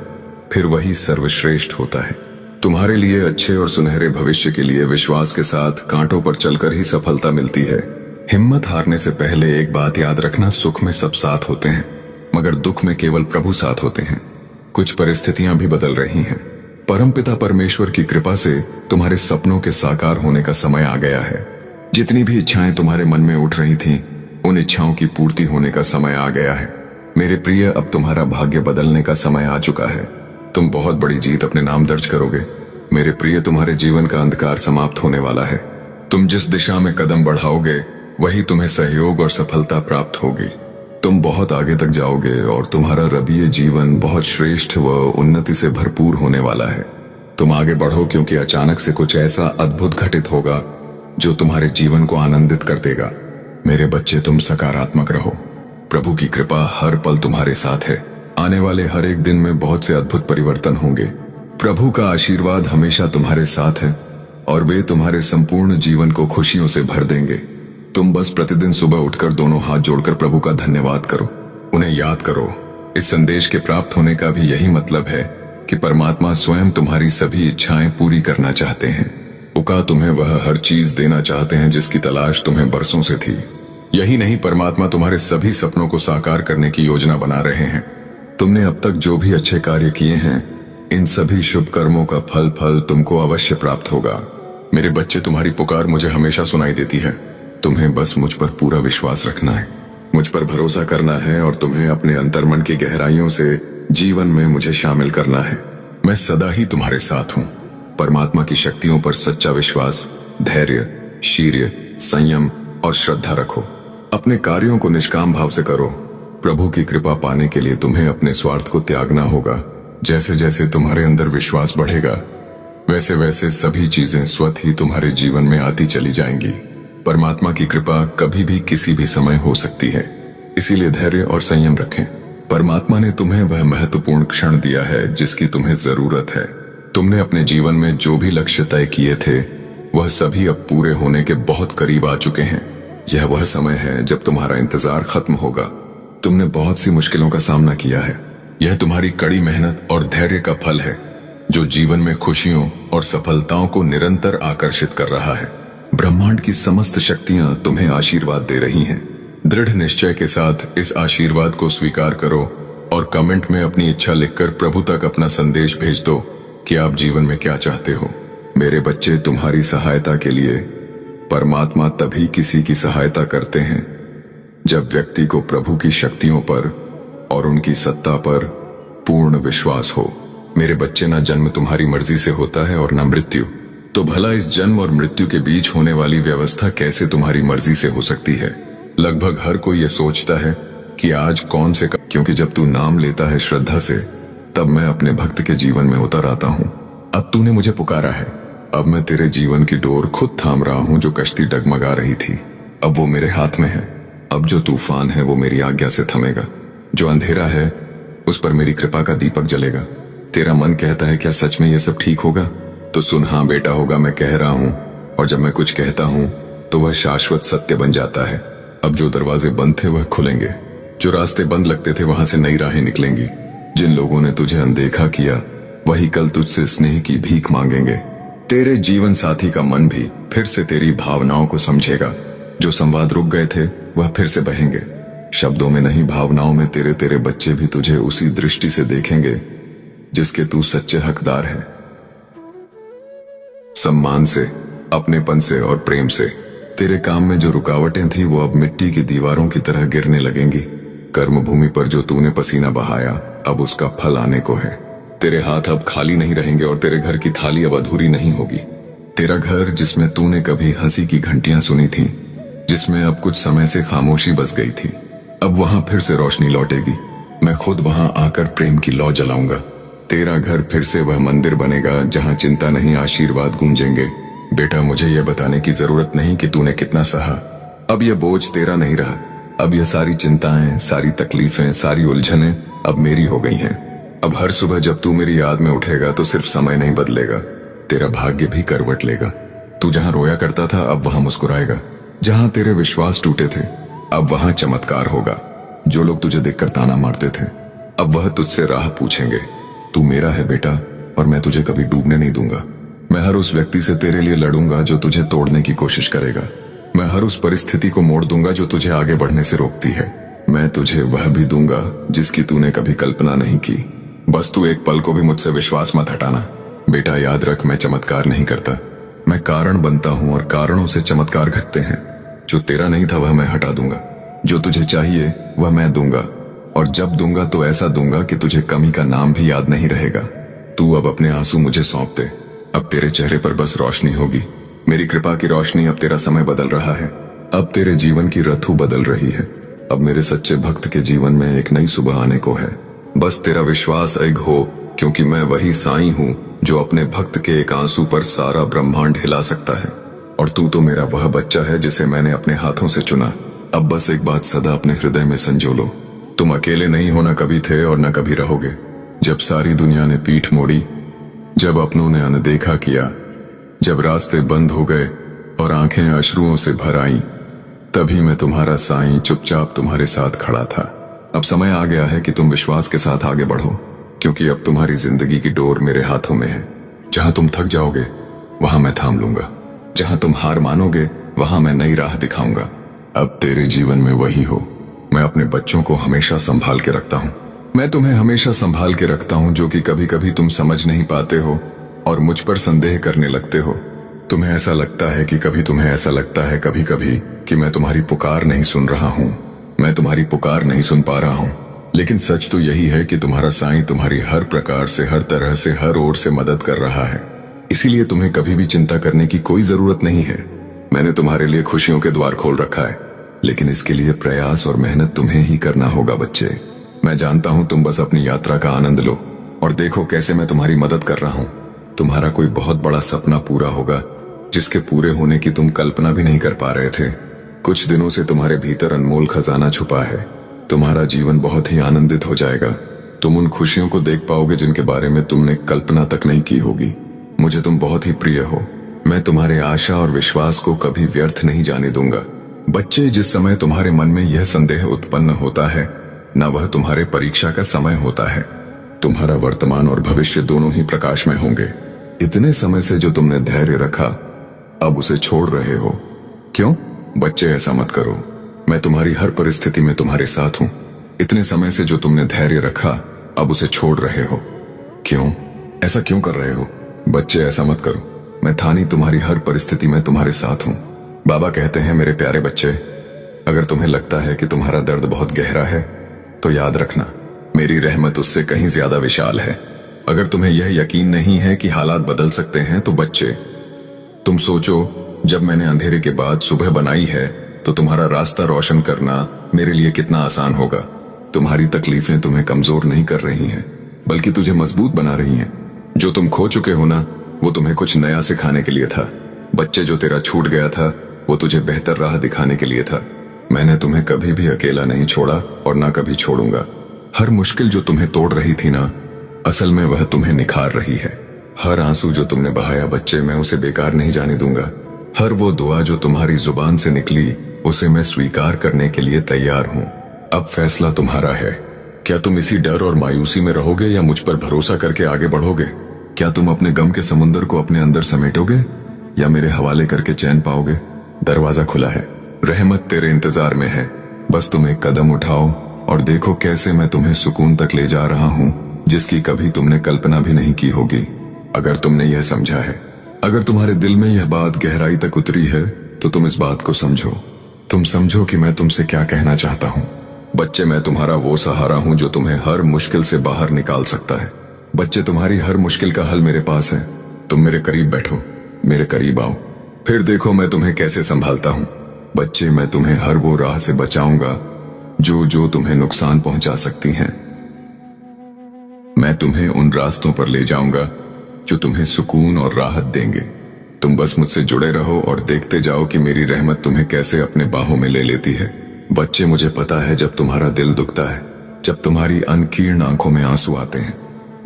फिर वही सर्वश्रेष्ठ होता है। तुम्हारे लिए अच्छे और सुनहरे भविष्य के लिए विश्वास के साथ कांटों पर चलकर ही सफलता मिलती है। हिम्मत हारने से पहले एक बात याद रखना, सुख में सब साथ होते हैं मगर दुख में केवल प्रभु साथ होते हैं। कुछ परिस्थितियां भी बदल रही हैं। परमपिता परमेश्वर की कृपा से तुम्हारे सपनों के साकार होने का समय आ गया है। जितनी भी इच्छाएं तुम्हारे मन में उठ रही थीं, उन इच्छाओं की पूर्ति होने का समय आ गया है। मेरे प्रिय, अब तुम्हारा भाग्य बदलने का समय आ चुका है। तुम बहुत बड़ी जीत अपने नाम दर्ज करोगे। मेरे प्रिय, तुम्हारे जीवन का अंधकार समाप्त होने वाला है। तुम जिस दिशा में कदम बढ़ाओगे वही तुम्हें सहयोग और सफलता प्राप्त होगी। तुम बहुत आगे तक जाओगे और तुम्हारा रबीय जीवन बहुत श्रेष्ठ व उन्नति से भरपूर होने वाला है। तुम आगे बढ़ो, क्योंकि अचानक से कुछ ऐसा अद्भुत घटित होगा जो तुम्हारे जीवन को आनंदित कर देगा। मेरे बच्चे, तुम सकारात्मक रहो। प्रभु की कृपा हर पल तुम्हारे साथ है। आने वाले हर एक दिन में बहुत से अद्भुत परिवर्तन होंगे। प्रभु का आशीर्वाद हमेशा तुम्हारे साथ है और वे तुम्हारे संपूर्ण जीवन को खुशियों से भर देंगे। तुम बस प्रतिदिन सुबह उठकर दोनों हाथ जोड़कर प्रभु का धन्यवाद करो, उन्हें याद करो। इस संदेश के प्राप्त होने का भी यही मतलब है कि परमात्मा स्वयं तुम्हारी सभी इच्छाएं पूरी करना चाहते हैं। उका तुम्हें वह हर चीज देना चाहते हैं जिसकी तलाश तुम्हें बरसों से थी। यही नहीं, परमात्मा तुम्हारे सभी सपनों को साकार करने की योजना बना रहे हैं। तुमने अब तक जो भी अच्छे कार्य किए हैं, इन सभी शुभ कर्मों का फल तुमको अवश्य प्राप्त होगा। मेरे बच्चे, तुम्हारी पुकार मुझे हमेशा सुनाई देती है। तुम्हें बस मुझ पर पूरा विश्वास रखना है, मुझ पर भरोसा करना है और तुम्हें अपने अंतर्मन की गहराइयों से जीवन में मुझे शामिल करना है। मैं सदा ही तुम्हारे साथ हूँ। परमात्मा की शक्तियों पर सच्चा विश्वास, धैर्य, शीर्य, संयम और श्रद्धा रखो। अपने कार्यों को निष्काम भाव से करो। प्रभु की कृपा पाने के लिए तुम्हें अपने स्वार्थ को त्यागना होगा। जैसे जैसे तुम्हारे अंदर विश्वास बढ़ेगा वैसे वैसे सभी चीजें स्वतः ही तुम्हारे जीवन में आती चली जाएंगी। परमात्मा की कृपा कभी भी किसी भी समय हो सकती है, इसीलिए धैर्य और संयम रखें। परमात्मा ने तुम्हें वह महत्वपूर्ण क्षण दिया है जिसकी तुम्हें जरूरत है। तुमने अपने जीवन में जो भी लक्ष्य तय किए थे वह सभी अब पूरे होने के बहुत करीब आ चुके हैं। यह वह समय है जब तुम्हारा इंतजार खत्म होगा। तुमने बहुत सी मुश्किलों का सामना किया है। यह तुम्हारी कड़ी मेहनत और धैर्य का फल है जो जीवन में खुशियों और सफलताओं को निरंतर आकर्षित कर रहा है। ब्रह्मांड की समस्त शक्तियां तुम्हें आशीर्वाद दे रही हैं। दृढ़ निश्चय के साथ इस आशीर्वाद को स्वीकार करो और कमेंट में अपनी इच्छा लिखकर प्रभु तक अपना संदेश भेज दो कि आप जीवन में क्या चाहते हो। मेरे बच्चे, तुम्हारी सहायता के लिए परमात्मा तभी किसी की सहायता करते हैं जब व्यक्ति को प्रभु की शक्तियों पर और उनकी सत्ता पर पूर्ण विश्वास हो। मेरे बच्चे, ना जन्म तुम्हारी मर्जी से होता है और ना मृत्यु, तो भला इस जन्म और मृत्यु के बीच होने वाली व्यवस्था कैसे तुम्हारी मर्जी से हो सकती है? लगभग हर कोई ये सोचता है कि आज कौन से क्योंकि जब तू नाम लेता है श्रद्धा से, तब मैं अपने भक्त के जीवन में उतर आता हूँ। अब तूने मुझे पुकारा है, अब मैं तेरे जीवन की डोर खुद थाम रहा हूँ। जो कश्ती डगमगा रही थी अब वो मेरे हाथ में है। अब जो तूफान है वो मेरी आज्ञा से थमेगा। जो अंधेरा है उस पर मेरी कृपा का दीपक जलेगा। तेरा मन कहता है क्या सच में ये सब ठीक होगा? तो सुन, हाँ बेटा, होगा। मैं कह रहा हूँ, और जब मैं कुछ कहता हूँ तो वह शाश्वत सत्य बन जाता है। अब जो दरवाजे बंद थे वह खुलेंगे, जो रास्ते बंद लगते थे वहां से नई राहें निकलेंगी। जिन लोगों ने तुझे अनदेखा किया वही कल तुझसे स्नेह की भीख मांगेंगे। तेरे जीवन साथी का मन भी फिर से तेरी भावनाओं को समझेगा। जो संवाद रुक गए थे वह फिर से बहेंगे। शब्दों में नहीं, भावनाओं में तेरे बच्चे भी तुझे उसी दृष्टि से देखेंगे जिसके तू सच्चे हकदार है। सम्मान से, अपनेपन से और प्रेम से। तेरे काम में जो रुकावटें थी वो अब मिट्टी की दीवारों की तरह गिरने लगेंगी। कर्म भूमि पर जो तूने पसीना बहाया अब उसका फल आने को है। तेरे हाथ अब खाली नहीं रहेंगे और तेरे घर की थाली अब अधूरी नहीं होगी। तेरा घर, जिसमें तूने कभी हंसी की घंटियां सुनी थी, जिसमें अब कुछ समय से खामोशी बस गई थी, अब वहां फिर से रोशनी लौटेगी। मैं खुद वहां आकर प्रेम की लौ जलाऊंगा। तेरा घर फिर से वह मंदिर बनेगा जहां चिंता नहीं, आशीर्वाद गूंजेंगे। बेटा, मुझे यह बताने की जरूरत नहीं कि तूने कितना सहा। अब यह बोझ तेरा नहीं रहा। अब यह सारी चिंताएं, सारी तकलीफें, सारी उलझनें अब मेरी हो गई हैं। अब हर सुबह जब तू मेरी याद में उठेगा तो सिर्फ समय नहीं बदलेगा, तेरा भाग्य भी करवट लेगा। तू जहां रोया करता था अब वहां मुस्कुराएगा। जहां तेरे विश्वास टूटे थे अब वहां चमत्कार होगा। जो लोग तुझे देखकर ताना मारते थे अब वह तुझसे राह पूछेंगे। तू मेरा है बेटा, और मैं तुझे कभी डूबने नहीं दूंगा। मैं हर उस व्यक्ति से तेरे लिए लड़ूंगा जो तुझे तोड़ने की कोशिश करेगा। मैं हर उस परिस्थिति को मोड़ दूंगा जो तुझे आगे बढ़ने से रोकती है। मैं तुझे वह भी दूंगा जिसकी तूने कभी कल्पना नहीं की। बस तू एक पल को भी मुझसे विश्वास मत हटाना। बेटा, याद रख, मैं चमत्कार नहीं करता, मैं कारण बनता हूं और कारणों से चमत्कार घटते हैं। जो तेरा नहीं था वह मैं हटा दूंगा। जो तुझे चाहिए वह मैं दूंगा, और जब दूंगा तो ऐसा दूंगा कि तुझे कमी का नाम भी याद नहीं रहेगा। तू अब अपने आंसू मुझे सौंप दे। अब तेरे चेहरे पर बस रोशनी होगी, मेरी कृपा की रोशनी। अब तेरा समय बदल रहा है, अब तेरे जीवन की रथू बदल रही है। अब मेरे सच्चे भक्त के जीवन में एक नई सुबह आने को है। बस तेरा विश्वास अग हो, क्योंकि मैं वही साईं हूँ जो अपने भक्त के एक आंसू पर सारा ब्रह्मांड हिला सकता है। और तू तो मेरा वह बच्चा है जिसे मैंने अपने हाथों से चुना। अब बस एक बात सदा अपने हृदय में संजो लो, तुम अकेले नहीं हो, न कभी थे और न कभी रहोगे। जब सारी दुनिया ने पीठ मोड़ी, जब अपनों ने अनदेखा किया, जब रास्ते बंद हो गए और आंखें अश्रुओं से भर आईं, तभी मैं तुम्हारा साईं चुपचाप तुम्हारे साथ खड़ा था। अब समय आ गया है कि तुम विश्वास के साथ आगे बढ़ो, क्योंकि अब तुम्हारी जिंदगी की डोर मेरे हाथों में है। जहां तुम थक जाओगे वहां मैं थाम लूंगा, जहां तुम हार मानोगे वहां मैं नई राह दिखाऊंगा। अब तेरे जीवन में वही हो। मैं अपने बच्चों को हमेशा संभाल के रखता हूँ। मैं तुम्हें हमेशा संभाल के रखता हूँ, जो कि कभी कभी तुम समझ नहीं पाते हो और मुझ पर संदेह करने लगते हो। तुम्हें ऐसा लगता है कभी कभी कि मैं तुम्हारी पुकार नहीं सुन रहा हूँ, मैं तुम्हारी पुकार नहीं सुन पा रहा हूँ। लेकिन सच तो यही है कि तुम्हारा साईं तुम्हारी हर प्रकार से, हर तरह से, हर ओर से मदद कर रहा है। इसीलिए तुम्हें कभी भी चिंता करने की कोई जरूरत नहीं है। मैंने तुम्हारे लिए खुशियों के द्वार खोल रखा है, लेकिन इसके लिए प्रयास और मेहनत तुम्हें ही करना होगा बच्चे। मैं जानता हूं, तुम बस अपनी यात्रा का आनंद लो और देखो कैसे मैं तुम्हारी मदद कर रहा हूं। तुम्हारा कोई बहुत बड़ा सपना पूरा होगा, जिसके पूरे होने की तुम कल्पना भी नहीं कर पा रहे थे। कुछ दिनों से तुम्हारे भीतर अनमोल खजाना छुपा है। तुम्हारा जीवन बहुत ही आनंदित हो जाएगा। तुम उन खुशियों को देख पाओगे जिनके बारे में तुमने कल्पना तक नहीं की होगी। मुझे तुम बहुत ही प्रिय हो। मैं तुम्हारे आशा और विश्वास को कभी व्यर्थ नहीं जाने दूंगा। बच्चे, जिस समय तुम्हारे मन में यह संदेह उत्पन्न होता है, न वह तुम्हारे परीक्षा का समय होता है। तुम्हारा वर्तमान और भविष्य दोनों ही प्रकाश में होंगे। इतने समय से जो तुमने धैर्य रखा, अब उसे छोड़ रहे हो। क्यों? बच्चे, ऐसा मत करो। मैं तुम्हारी हर परिस्थिति में तुम्हारे साथ हूं। इतने समय से जो तुमने धैर्य रखा, अब उसे छोड़ रहे हो। क्यों? ऐसा क्यों कर रहे हो? बच्चे, ऐसा मत करो। मैं थानी तुम्हारी हर परिस्थिति में तुम्हारे साथ हूं। बाबा कहते हैं, मेरे प्यारे बच्चे, अगर तुम्हें लगता है कि तुम्हारा दर्द बहुत गहरा है तो याद रखना, मेरी रहमत उससे कहीं ज्यादा विशाल है। अगर तुम्हें यह यकीन नहीं है कि हालात बदल सकते हैं तो बच्चे, तुम सोचो, जब मैंने अंधेरे के बाद सुबह बनाई है तो तुम्हारा रास्ता रोशन करना मेरे लिए कितना आसान होगा। तुम्हारी तकलीफें तुम्हें कमजोर नहीं कर रही हैं, बल्कि तुझे मजबूत बना रही हैं। जो तुम खो चुके हो ना, वो तुम्हें कुछ नया सिखाने के लिए था। बच्चे, जो तेरा छूट गया था वो तुझे बेहतर राह दिखाने के लिए था। मैंने तुम्हें कभी भी अकेला नहीं छोड़ा और ना कभी छोड़ूंगा। हर मुश्किल जो तुम्हें तोड़ रही थी ना, असल में वह तुम्हें निखार रही है। हर आंसू जो तुमने बहाया बच्चे, मैं उसे बेकार नहीं जाने दूंगा। हर वो दुआ जो तुम्हारी जुबान से निकली, उसे मैं स्वीकार करने के लिए तैयार हूं। अब फैसला तुम्हारा है। क्या तुम इसी डर और मायूसी में रहोगे या मुझ पर भरोसा करके आगे बढ़ोगे? क्या तुम अपने गम के समुंदर को अपने अंदर समेटोगे या मेरे हवाले करके चैन पाओगे? दरवाजा खुला है, रहमत तेरे इंतजार में है। बस तुम एक कदम उठाओ और देखो कैसे मैं तुम्हें सुकून तक ले जा रहा हूं, जिसकी कभी तुमने कल्पना भी नहीं की होगी। अगर तुमने यह समझा है, अगर तुम्हारे दिल में यह बात गहराई तक उतरी है, तो तुम इस बात को समझो। तुम समझो कि मैं तुमसे क्या कहना चाहता हूं। बच्चे, मैं तुम्हारा वो सहारा हूं जो तुम्हें हर मुश्किल से बाहर निकाल सकता है। बच्चे, तुम्हारी हर मुश्किल का हल मेरे पास है। तुम मेरे करीब बैठो, मेरे करीब आओ, फिर देखो मैं तुम्हें कैसे संभालता हूं। बच्चे, मैं तुम्हें हर वो राह से बचाऊंगा जो तुम्हें नुकसान पहुंचा सकती हैं। मैं तुम्हें उन रास्तों पर ले जाऊंगा जो तुम्हें सुकून और राहत देंगे। तुम बस मुझसे जुड़े रहो और देखते जाओ कि मेरी रहमत तुम्हें कैसे अपने बाहों में ले लेती है। बच्चे, मुझे पता है जब तुम्हारा दिल दुखता है, जब तुम्हारी अनकीर्ण आंखों में आंसू आते हैं,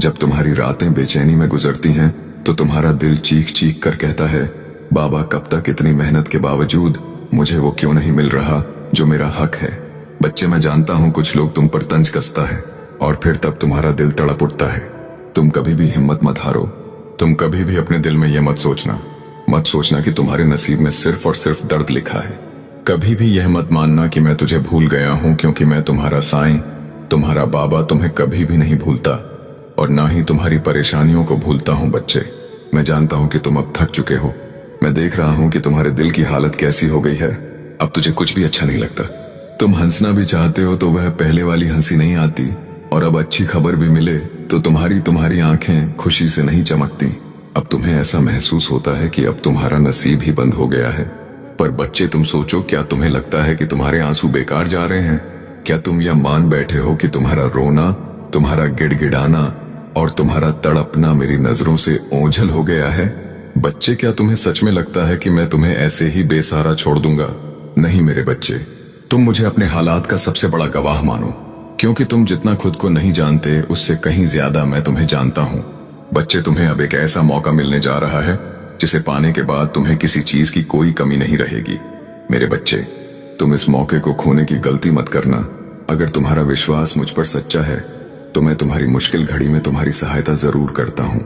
जब तुम्हारी रातें बेचैनी में गुजरती हैं, तो तुम्हारा दिल चीख चीख कर कहता है, बाबा, कब तक इतनी मेहनत के बावजूद मुझे वो क्यों नहीं मिल रहा जो मेरा हक है। बच्चे, मैं जानता हूं कुछ लोग तुम पर तंज कसता है और फिर तब तुम्हारा दिल तड़प उठता है। तुम कभी भी हिम्मत मत हारो। तुम कभी भी अपने दिल में यह मत सोचना कि तुम्हारे नसीब में सिर्फ और सिर्फ दर्द लिखा है। कभी भी यह मत मानना कि मैं तुझे भूल गया हूं, क्योंकि मैं तुम्हारा साईं, तुम्हारा बाबा तुम्हें कभी भी नहीं भूलता और ना ही तुम्हारी परेशानियों को भूलता हूं। बच्चे, मैं जानता हूं कि तुम अब थक चुके हो। मैं देख रहा हूं कि तुम्हारे दिल की हालत कैसी हो गई है। अब तुझे कुछ भी अच्छा नहीं लगता। तुम हंसना भी चाहते हो तो वह पहले वाली हंसी नहीं आती, और अब अच्छी खबर भी मिले तो तुम्हारी आंखें खुशी से नहीं चमकती। अब तुम्हें ऐसा महसूस होता है कि अब तुम्हारा नसीब ही बंद हो गया है। पर बच्चे, तुम सोचो, क्या तुम्हें लगता है कि तुम्हारे आंसू बेकार जा रहे हैं? क्या तुम यह मान बैठे हो कि तुम्हारा रोना, तुम्हारा गिड़गिड़ाना और तुम्हारा तड़पना मेरी नजरों से ओझल हो गया है? बच्चे, क्या तुम्हें सच में लगता है कि मैं तुम्हें ऐसे ही बेसहारा छोड़ दूंगा? नहीं मेरे बच्चे, तुम मुझे अपने हालात का सबसे बड़ा गवाह मानो, क्योंकि तुम जितना खुद को नहीं जानते उससे कहीं ज्यादा मैं तुम्हें जानता हूं। बच्चे, तुम्हें अब एक ऐसा मौका मिलने जा रहा है जिसे पाने के बाद तुम्हें किसी चीज की कोई कमी नहीं रहेगी। मेरे बच्चे, तुम इस मौके को खोने की गलती मत करना। अगर तुम्हारा विश्वास मुझ पर सच्चा है तो मैं तुम्हारी मुश्किल घड़ी में तुम्हारी सहायता जरूर करता हूं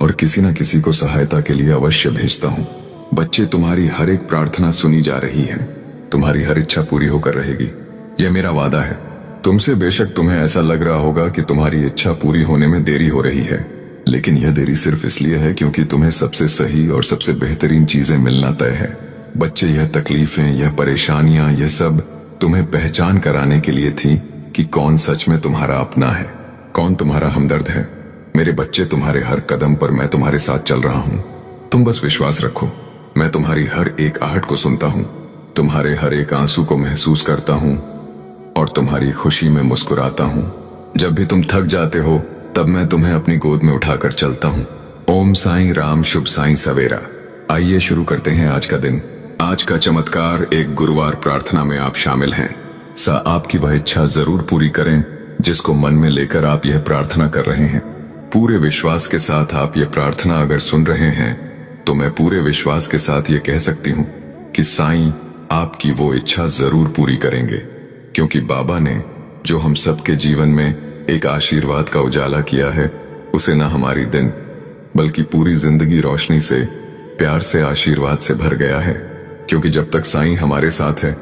और किसी न किसी को सहायता के लिए अवश्य भेजता हूं। बच्चे, तुम्हारी हर एक प्रार्थना सुनी जा रही है, तुम्हारी हर इच्छा पूरी होकर रहेगी, यह मेरा वादा है। तुमसे बेशक तुम्हें ऐसा लग रहा होगा कि तुम्हारी इच्छा पूरी होने में देरी हो रही है, लेकिन यह देरी सिर्फ इसलिए है क्योंकि तुम्हें सबसे सही और सबसे बेहतरीन चीजें मिलना तय है। बच्चे, यह तकलीफें, यह परेशानियां, यह सब तुम्हें पहचान कराने के लिए थी कि कौन सच में तुम्हारा अपना है, कौन तुम्हारा हमदर्द है। मेरे बच्चे, तुम्हारे हर कदम पर मैं तुम्हारे साथ चल रहा हूं। तुम बस विश्वास रखो। मैं तुम्हारी हर एक आहट को सुनता हूं, तुम्हारे हर एक आंसू को महसूस करता हूं और तुम्हारी खुशी में मुस्कुराता हूं। जब भी तुम थक जाते हो तब मैं तुम्हें अपनी गोद में उठाकर चलता हूं। ओम साईं राम, शुभ साईं सवेरा। आइए शुरू करते हैं आज का दिन। आज का चमत्कार, एक गुरुवार प्रार्थना में आप शामिल हैं। आपकी वह इच्छा जरूर पूरी करें जिसको मन में लेकर आप यह प्रार्थना कर रहे हैं। पूरे विश्वास के साथ आप यह प्रार्थना अगर सुन रहे हैं तो मैं पूरे विश्वास के साथ ये कह सकती हूँ कि साईं आपकी वो इच्छा जरूर पूरी करेंगे, क्योंकि बाबा ने जो हम सबके जीवन में एक आशीर्वाद का उजाला किया है, उसे न हमारी दिन बल्कि पूरी जिंदगी रोशनी से, प्यार से, आशीर्वाद से भर गया है। क्योंकि जब तक साईं हमारे साथ है,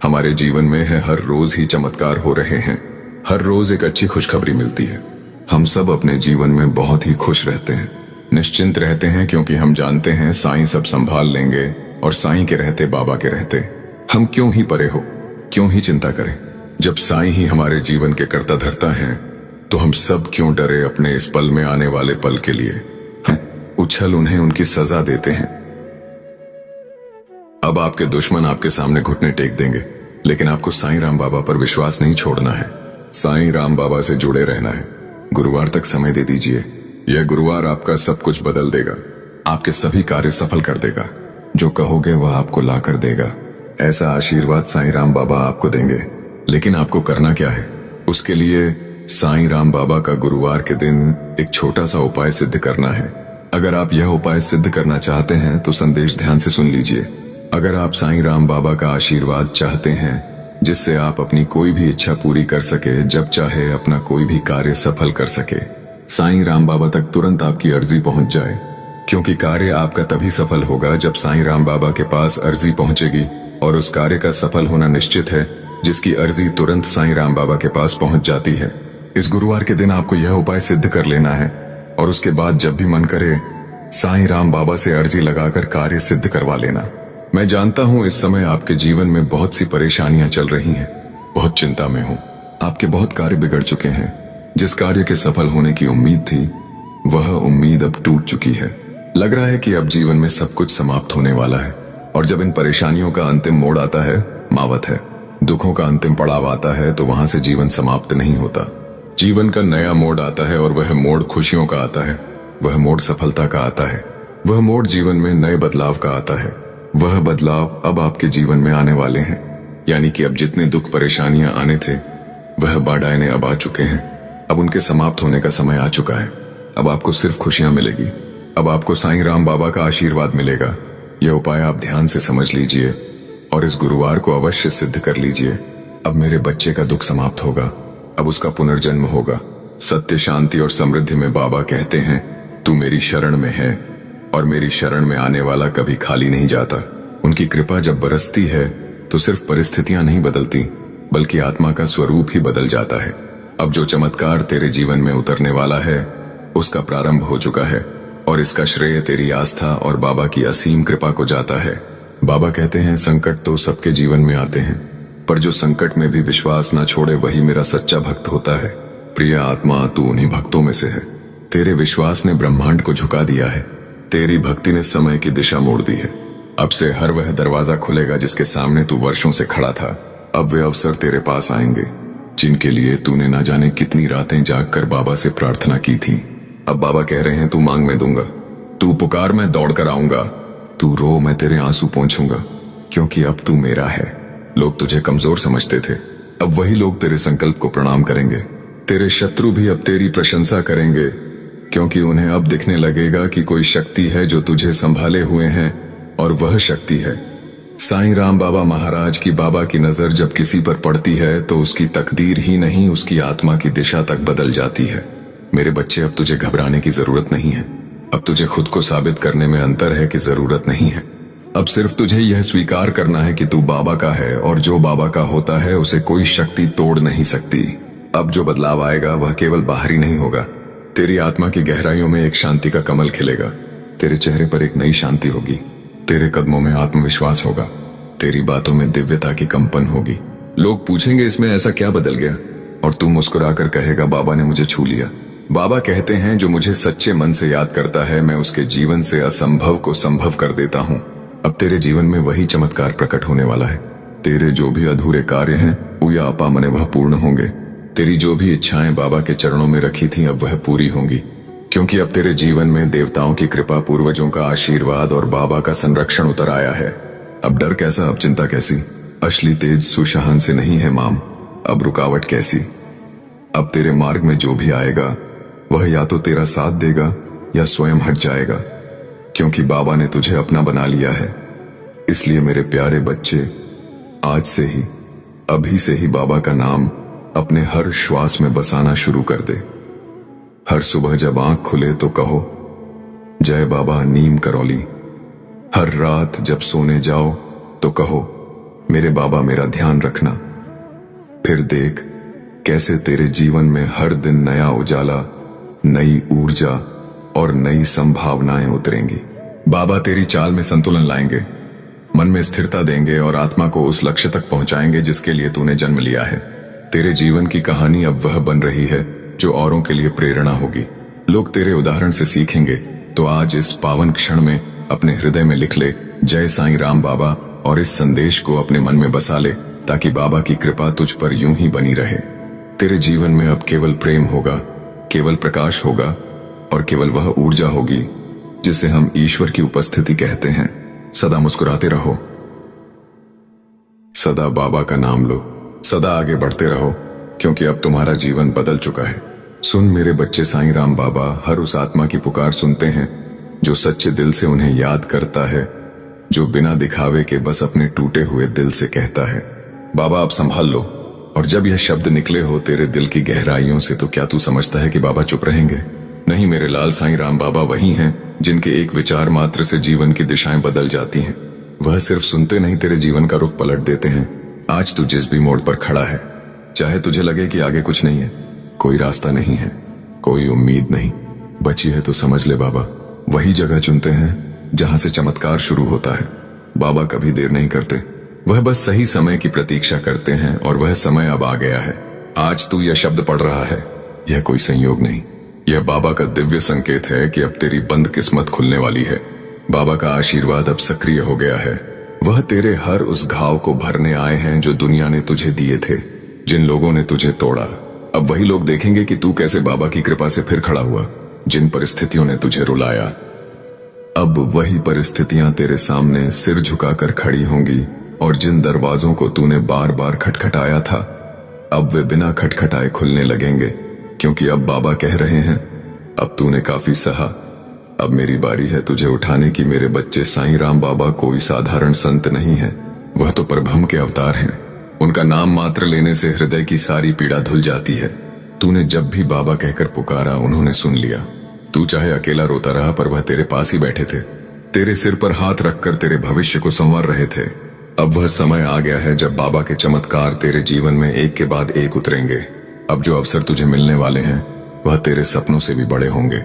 हमारे जीवन में है, हर रोज ही चमत्कार हो रहे हैं, हर रोज एक अच्छी खुशखबरी मिलती है। हम सब अपने जीवन में बहुत ही खुश रहते हैं। निश्चिंत रहते हैं क्योंकि हम जानते हैं साईं सब संभाल लेंगे और साईं के रहते बाबा के रहते हम क्यों ही परे हो, क्यों ही चिंता करें। जब साईं ही हमारे जीवन के कर्ता धर्ता हैं तो हम सब क्यों डरे अपने इस पल में आने वाले पल के लिए। हम उछल उन्हें उनकी सजा देते हैं। अब आपके दुश्मन आपके सामने घुटने टेक देंगे, लेकिन आपको साईं राम बाबा पर विश्वास नहीं छोड़ना है। साईं राम बाबा से जुड़े रहना है। गुरुवार तक समय दे दीजिए। यह गुरुवार आपका सब कुछ बदल देगा, आपके सभी कार्य सफल कर देगा। जो कहोगे वह आपको ला कर देगा। ऐसा आशीर्वाद साईं राम बाबा आपको देंगे। लेकिन आपको करना क्या है? उसके लिए साईं राम बाबा का गुरुवार के दिन एक छोटा सा उपाय सिद्ध करना है। अगर आप यह उपाय सिद्ध करना चाहते हैं तो संदेश ध्यान से सुन लीजिए। अगर आप साईं राम बाबा का आशीर्वाद चाहते हैं जिससे आप अपनी कोई भी इच्छा पूरी कर सके, जब चाहे अपना कोई भी कार्य सफल कर सके, साईं राम बाबा तक तुरंत आपकी अर्जी पहुंच जाए। क्योंकि कार्य आपका तभी सफल होगा जब साईं राम बाबा के पास अर्जी पहुंचेगी, और उस कार्य का सफल होना निश्चित है जिसकी अर्जी तुरंत साईं राम बाबा के पास पहुंच जाती है। इस गुरुवार के दिन आपको यह उपाय सिद्ध कर लेना है और उसके बाद जब भी मन करे साईं राम बाबा से अर्जी लगाकर कार्य सिद्ध करवा लेना। मैं जानता हूं इस समय आपके जीवन में बहुत सी परेशानियां चल रही हैं, बहुत चिंता में हूं। आपके बहुत कार्य बिगड़ चुके हैं। जिस कार्य के सफल होने की उम्मीद थी वह उम्मीद अब टूट चुकी है। लग रहा है कि अब जीवन में सब कुछ समाप्त होने वाला है। और जब इन परेशानियों का अंतिम मोड़ आता है, मावत है, दुखों का अंतिम पड़ाव आता है, तो वहां से जीवन समाप्त नहीं होता। जीवन का नया मोड़ आता है और वह मोड़ खुशियों का आता है, वह मोड़ सफलता का आता है, वह मोड़ जीवन में नए बदलाव का आता है। वह बदलाव अब आपके जीवन में आने वाले हैं। यानी कि अब जितने दुख परेशानियां आने थे वह बाढ़ाएं अब आ चुके हैं। अब उनके समाप्त होने का समय आ चुका है। अब आपको सिर्फ खुशियां मिलेगी। अब आपको साईं राम बाबा का आशीर्वाद मिलेगा। यह उपाय आप ध्यान से समझ लीजिए और इस गुरुवार को अवश्य सिद्ध कर लीजिए। अब मेरे बच्चे का दुख समाप्त होगा, अब उसका पुनर्जन्म होगा। सत्य, शांति और समृद्धि में बाबा कहते हैं, तू मेरी शरण में है और मेरी शरण में आने वाला कभी खाली नहीं जाता। उनकी कृपा जब बरसती है तो सिर्फ परिस्थितियां नहीं बदलती, बल्कि आत्मा का स्वरूप ही बदल जाता है। अब जो चमत्कार तेरे जीवन में उतरने वाला है उसका प्रारंभ हो चुका है और इसका श्रेय तेरी आस्था और बाबा की असीम कृपा को जाता है। बाबा कहते हैं, संकट तो सबके जीवन में आते हैं, पर जो संकट में भी विश्वास न छोड़े वही मेरा सच्चा भक्त होता है। प्रिय आत्मा, तू उन्हीं भक्तों में से है। तेरे विश्वास ने ब्रह्मांड को झुका दिया है। तेरी भक्ति ने समय की दिशा मोड़ दी है। अब से हर वह दरवाजा खुलेगा जिसके सामने तू वर्षों से खड़ा था। अब वे अवसर तेरे पास आएंगे जिनके लिए तूने न जाने कितनी रातें जागकर बाबा से प्रार्थना की थी। अब बाबा कह रहे हैं, तू मांग मैं दूंगा, तू पुकार मैं दौड़ कर आऊंगा, तू रो मैं तेरे आंसू पोंछूंगा, क्योंकि अब तू मेरा है। लोग तुझे कमजोर समझते थे, अब वही लोग तेरे संकल्प को प्रणाम करेंगे। तेरे शत्रु भी अब तेरी प्रशंसा करेंगे, क्योंकि उन्हें अब दिखने लगेगा कि कोई शक्ति है जो तुझे संभाले हुए है, और वह शक्ति है साईं राम बाबा महाराज की। बाबा की नजर जब किसी पर पड़ती है तो उसकी तकदीर ही नहीं, उसकी आत्मा की दिशा तक बदल जाती है। मेरे बच्चे, अब तुझे घबराने की जरूरत नहीं है। अब तुझे खुद को साबित करने में अंतर है कि जरूरत नहीं है। अब सिर्फ तुझे यह स्वीकार करना है कि तू बाबा का है, और जो बाबा का होता है उसे कोई शक्ति तोड़ नहीं सकती। अब जो बदलाव आएगा वह केवल बाहरी नहीं होगा। तेरी आत्मा की गहराइयों में एक शांति का कमल खिलेगा। तेरे चेहरे पर एक नई शांति होगी। तेरे कदमों में आत्मविश्वास होगा। तेरी बातों में दिव्यता की कंपन होगी। लोग पूछेंगे, इसमें ऐसा क्या बदल गया? और तू मुस्कुराकर कहेगा, बाबा ने मुझे छू लिया। बाबा कहते हैं, जो मुझे सच्चे मन से याद करता है मैं उसके जीवन से असंभव को संभव कर देता हूँ। अब तेरे जीवन में वही चमत्कार प्रकट होने वाला है। तेरे जो भी अधूरे कार्य हैं उया अपा मने वह पूर्ण होंगे। तेरी जो भी इच्छाएं बाबा के चरणों में रखी थी अब वह पूरी होंगी, क्योंकि अब तेरे जीवन में देवताओं की कृपा, पूर्वजों का आशीर्वाद और बाबा का संरक्षण उतर आया है। अब डर कैसा, अब चिंता कैसी? असली तेज सुशासन से नहीं है माम, अब रुकावट कैसी? अब तेरे मार्ग में जो भी आएगा वह या तो तेरा साथ देगा या स्वयं हट जाएगा, क्योंकि बाबा ने तुझे अपना बना लिया है। इसलिए मेरे प्यारे बच्चे, आज से ही, अभी से ही बाबा का नाम अपने हर श्वास में बसाना शुरू कर दे। हर सुबह जब आंख खुले तो कहो, जय बाबा नीम करौली। हर रात जब सोने जाओ तो कहो, मेरे बाबा मेरा ध्यान रखना। फिर देख कैसे तेरे जीवन में हर दिन नया उजाला, नई ऊर्जा और नई संभावनाएं उतरेंगी। बाबा तेरी चाल में संतुलन लाएंगे, मन में स्थिरता देंगे और आत्मा को उस लक्ष्य तक पहुंचाएंगे जिसके लिए तूने जन्म लिया है। तेरे जीवन की कहानी अब वह बन रही है जो औरों के लिए प्रेरणा होगी। लोग तेरे उदाहरण से सीखेंगे। तो आज इस पावन क्षण में अपने हृदय में लिख ले, जय साईं राम बाबा, और इस संदेश को अपने मन में बसा ले, ताकि बाबा की कृपा तुझ पर यूं ही बनी रहे। तेरे जीवन में अब केवल प्रेम होगा, केवल प्रकाश होगा और केवल वह ऊर्जा होगी जिसे हम ईश्वर की उपस्थिति कहते हैं। सदा मुस्कुराते रहो, सदा बाबा का नाम लो, सदा आगे बढ़ते रहो, क्योंकि अब तुम्हारा जीवन बदल चुका है। सुन मेरे बच्चे, साईं राम बाबा हर उस आत्मा की पुकार सुनते हैं जो सच्चे दिल से उन्हें याद करता है, जो बिना दिखावे के बस अपने टूटे हुए दिल से कहता है, बाबा अब संभाल लो। और जब यह शब्द निकले हो तेरे दिल की गहराइयों से, तो क्या तू समझता है कि बाबा चुप रहेंगे? नहीं मेरे लाल, साईं राम बाबा वही हैं जिनके एक विचार मात्र से जीवन की दिशाएं बदल जाती हैं। वह सिर्फ सुनते नहीं, तेरे जीवन का रुख पलट देते हैं। आज तू जिस भी मोड़ पर खड़ा है, चाहे तुझे लगे कि आगे कुछ नहीं है, कोई रास्ता नहीं है, कोई उम्मीद नहीं बची है, तो समझ ले बाबा वही जगह चुनते हैं जहां से चमत्कार शुरू होता है। बाबा कभी देर नहीं करते, वह बस सही समय की प्रतीक्षा करते हैं और वह समय अब आ गया है। आज तू यह शब्द पढ़ रहा है, यह कोई संयोग नहीं, यह बाबा का दिव्य संकेत है कि अब तेरी बंद किस्मत खुलने वाली है। बाबा का आशीर्वाद अब सक्रिय हो गया है। वह तेरे हर उस घाव को भरने आए हैं जो दुनिया ने तुझे दिए थे, जिन लोगों ने तुझे तोड़ा। अब वही लोग देखेंगे कि तू कैसे बाबा की कृपा से फिर खड़ा हुआ। जिन परिस्थितियों ने तुझे रुलाया, अब वही परिस्थितियां तेरे सामने सिर झुकाकर खड़ी होंगी, और जिन दरवाजों को तूने बार बार खटखटाया था, अब वे बिना खटखटाए खुलने लगेंगे, क्योंकि अब बाबा कह रहे हैं, अब तूने काफी सहा, अब मेरी बारी है तुझे उठाने की। मेरे बच्चे, साईं राम बाबा कोई साधारण संत नहीं है, वह तो परब्रह्म के अवतार हैं। उनका नाम मात्र लेने से हृदय की सारी पीड़ा धुल जाती है। तूने जब भी बाबा कहकर पुकारा, उन्होंने सुन लिया। तू चाहे अकेला रोता रहा, पर वह तेरे पास ही बैठे थे, तेरे सिर पर हाथ रखकर तेरे भविष्य को संवार रहे थे। अब वह समय आ गया है जब बाबा के चमत्कार तेरे जीवन में एक के बाद एक उतरेंगे। अब जो अवसर तुझे मिलने वाले हैं, वह तेरे सपनों से भी बड़े होंगे।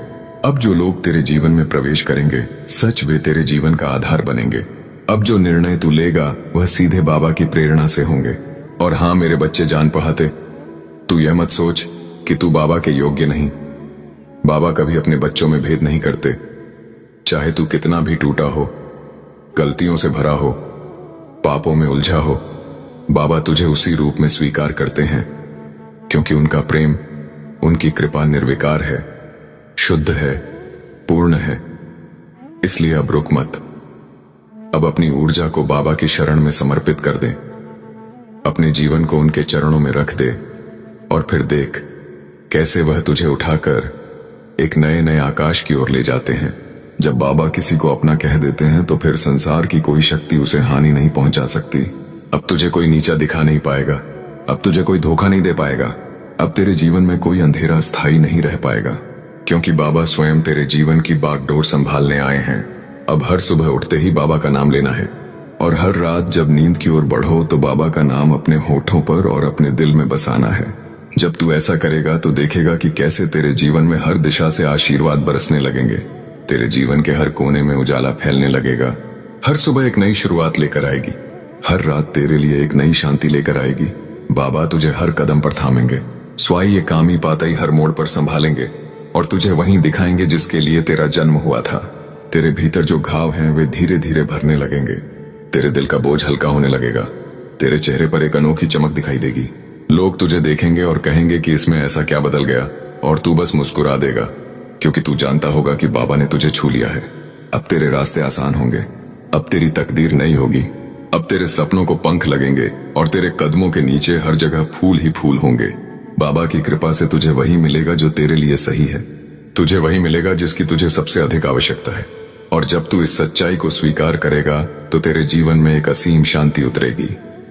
अब जो लोग तेरे जीवन में प्रवेश करेंगे, सच वे तेरे जीवन का आधार बनेंगे। अब जो निर्णय तू लेगा, वह सीधे बाबा की प्रेरणा से होंगे। और हाँ मेरे बच्चे जान पहाते, तू यह मत सोच कि तू बाबा के योग्य नहीं। बाबा कभी अपने बच्चों में भेद नहीं करते। चाहे तू कितना भी टूटा हो, गलतियों से भरा हो, पापों में उलझा हो, बाबा तुझे उसी रूप में स्वीकार करते हैं, क्योंकि उनका प्रेम, उनकी कृपा निर्विकार है, शुद्ध है, पूर्ण है। इसलिए अब रुक मत। अब अपनी ऊर्जा को बाबा की शरण में समर्पित कर दे, अपने जीवन को उनके चरणों में रख दे, और फिर देख कैसे वह तुझे उठाकर एक नए नए आकाश की ओर ले जाते हैं। जब बाबा किसी को अपना कह देते हैं, तो फिर संसार की कोई शक्ति उसे हानि नहीं पहुंचा सकती। अब तुझे कोई नीचा दिखा नहीं पाएगा, अब तुझे कोई धोखा नहीं दे पाएगा, अब तेरे जीवन में कोई अंधेरा स्थायी नहीं रह पाएगा, क्योंकि बाबा स्वयं तेरे जीवन की बागडोर संभालने आए हैं। अब हर सुबह उठते ही बाबा का नाम लेना है, और हर रात जब नींद की ओर बढ़ो तो बाबा का नाम अपने होठों पर और अपने दिल में बसाना है। जब तू ऐसा करेगा तो देखेगा कि कैसे तेरे जीवन में हर दिशा से आशीर्वाद बरसने लगेंगे, तेरे जीवन के हर कोने में उजाला फैलने लगेगा। हर सुबह एक नई शुरुआत लेकर आएगी, हर रात तेरे लिए एक नई शांति लेकर आएगी। बाबा तुझे हर कदम पर थामेंगे, स्वाई ये कामी पाताई हर मोड़ पर संभालेंगे, और तुझे वहीं दिखाएंगे जिसके लिए तेरा जन्म हुआ था। तेरे भीतर जो घाव हैं वे धीरे धीरे भरने लगेंगे, तेरे दिल का बोझ हल्का होने लगेगा, तेरे चेहरे पर एक अनोखी चमक दिखाई देगी। लोग तुझे देखेंगे और कहेंगे कि इसमें ऐसा क्या बदल गया, और तू बस मुस्कुरा देगा, क्योंकि तू जानता होगा कि बाबा ने तुझे छू लिया है। अब तेरे रास्ते आसान होंगे, अब तेरी तकदीर नई होगी, अब तेरे सपनों को पंख लगेंगे, और तेरे कदमों के नीचे हर जगह फूल ही फूल होंगे। बाबा की कृपा से तुझे वही मिलेगा जो तेरे लिए सही है, तुझे वही मिलेगा जिसकी तुझे सबसे अधिक आवश्यकता है। और जब तू इस सच्चाई को स्वीकार करेगा, तो तेरे जीवन में एक असीम शांति उतरेगी।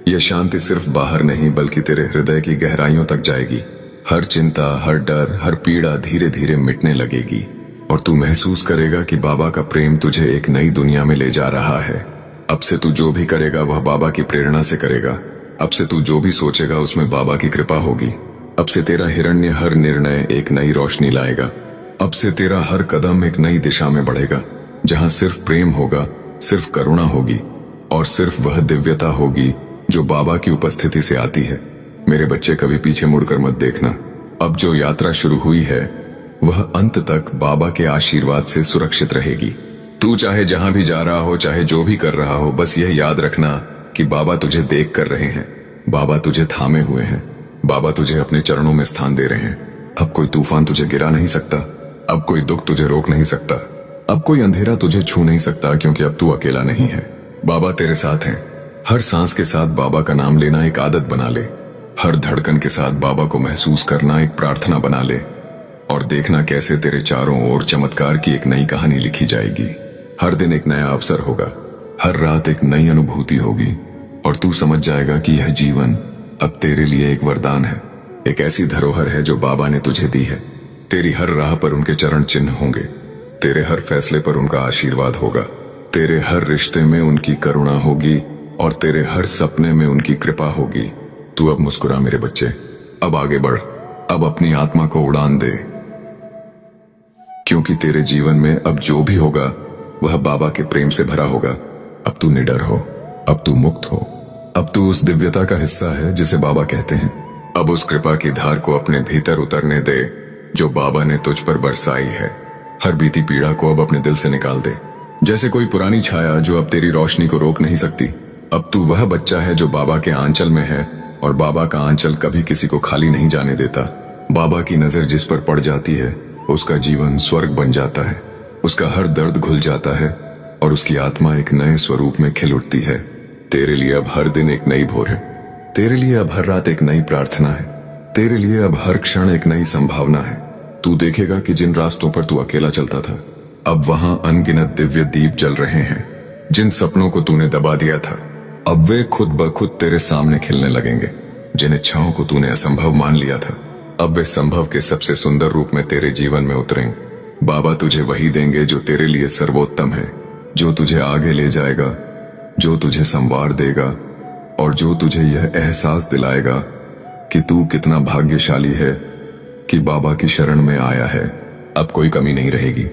यह शांति सिर्फ बाहर नहीं, बल्कि तेरे हृदय की गहराइयों तक जाएगी। हर चिंता, हर डर, हर पीड़ा धीरे धीरे मिटने लगेगी, और तू महसूस करेगा कि बाबा का प्रेम तुझे एक नई दुनिया में ले जा रहा है। अब से तू जो भी करेगा वह बाबा की प्रेरणा से करेगा। अब से तू जो भी सोचेगा उसमें बाबा की कृपा होगी। अब से तेरा हिरण्य हर निर्णय एक नई रोशनी लाएगा। अब से तेरा हर कदम एक नई दिशा में बढ़ेगा, जहां सिर्फ प्रेम होगा, सिर्फ करुणा होगी और सिर्फ वह दिव्यता होगी जो बाबा की उपस्थिति से आती है। मेरे बच्चे, कभी पीछे मुड़कर मत देखना। अब जो यात्रा शुरू हुई है वह अंत तक बाबा के आशीर्वाद से सुरक्षित रहेगी। तू चाहे जहां भी जा रहा हो, चाहे जो भी कर रहा हो, बस यह याद रखना कि बाबा तुझे देख कर रहे हैं, बाबा तुझे थामे हुए हैं, बाबा तुझे अपने चरणों में स्थान दे रहे हैं। अब कोई तूफान तुझे गिरा नहीं सकता, अब कोई दुख तुझे रोक नहीं सकता, अब कोई अंधेरा तुझे छू नहीं सकता, क्योंकि अब तू अकेला नहीं है। बाबा तेरे साथ हैं। हर सांस के साथ बाबा का नाम लेना एक आदत बना ले। हर धड़कन के साथ बाबा को महसूस करना एक प्रार्थना बना ले, और देखना कैसे तेरे चारों ओर चमत्कार की एक नई कहानी लिखी जाएगी। हर दिन एक नया अवसर होगा, हर रात एक नई अनुभूति होगी, और तू समझ जाएगा कि यह जीवन अब तेरे लिए एक वरदान है, एक ऐसी धरोहर है जो बाबा ने तुझे दी है। तेरी हर राह पर उनके चरण चिन्ह होंगे, तेरे हर फैसले पर उनका आशीर्वाद होगा, तेरे हर रिश्ते में उनकी करुणा होगी और तेरे हर सपने में उनकी कृपा होगी। तू अब मुस्कुरा मेरे बच्चे, अब आगे बढ़, अब अपनी आत्मा को उड़ान दे, क्योंकि तेरे जीवन में अब जो भी होगा वह बाबा के प्रेम से भरा होगा। अब तू निडर हो, अब तू मुक्त हो, अब तू उस दिव्यता का हिस्सा है जिसे बाबा कहते हैं। अब उस कृपा की धार को अपने भीतर उतरने दे जो बाबा ने तुझ पर बरसाई है। हर बीती पीड़ा को अब अपने दिल से निकाल दे, जैसे कोई पुरानी छाया जो अब तेरी रोशनी को रोक नहीं सकती। अब तू वह बच्चा है जो बाबा के आंचल में है, और बाबा का आंचल कभी किसी को खाली नहीं जाने देता। बाबा की नजर जिस पर पड़ जाती है उसका जीवन स्वर्ग बन जाता है, उसका हर दर्द घुल जाता है और उसकी आत्मा एक नए स्वरूप में खिल उठती है। तेरे लिए अब हर दिन एक नई भोर है, तेरे लिए अब हर रात एक नई प्रार्थना है, तेरे लिए अब हर क्षण एक नई संभावना है। तू देखेगा कि जिन रास्तों पर तू अकेला चलता था, अब वहां अनगिनत दिव्य दीप जल रहे हैं। जिन सपनों को तूने दबा दिया था, अब वे खुद ब खुद तेरे सामने खिलने लगेंगे। जिन इच्छाओं को तूने असंभव मान लिया था, अब वे संभव के सबसे सुंदर रूप में तेरे जीवन में उतरेंगे। बाबा तुझे वही देंगे जो तेरे लिए सर्वोत्तम है, जो तुझे आगे ले जाएगा, जो तुझे संवार देगा और जो तुझे यह एहसास दिलाएगा कि तू कितना भाग्यशाली है कि बाबा की शरण में आया है। अब कोई कमी नहीं रहेगी,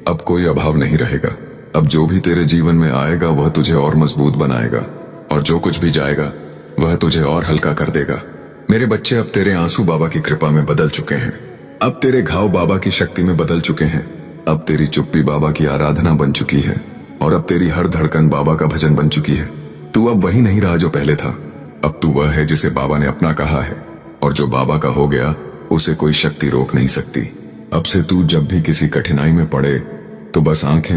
अब कोई अभाव नहीं रहेगा। अब जो भी तेरे जीवन में आएगा वह तुझे और मजबूत बनाएगा, और जो कुछ भी जाएगा वह तुझे और हल्का कर देगा। मेरे बच्चे, अब तेरे आंसू बाबा की कृपा में बदल चुके हैं, अब तेरे घाव बाबा की शक्ति में बदल चुके हैं, अब तेरी चुप्पी बाबा की आराधना बन चुकी है, और अब तेरी हर धड़कन बाबा का भजन बन चुकी है। तू अब वही नहीं रहा जो पहले था, अब तू वह है जिसे बाबा ने अपना कहा है, और जो बाबा का हो गया उसे कोई शक्ति रोक नहीं सकती। अब से तू जब भी किसी कठिनाई में पड़े तो बस आंखें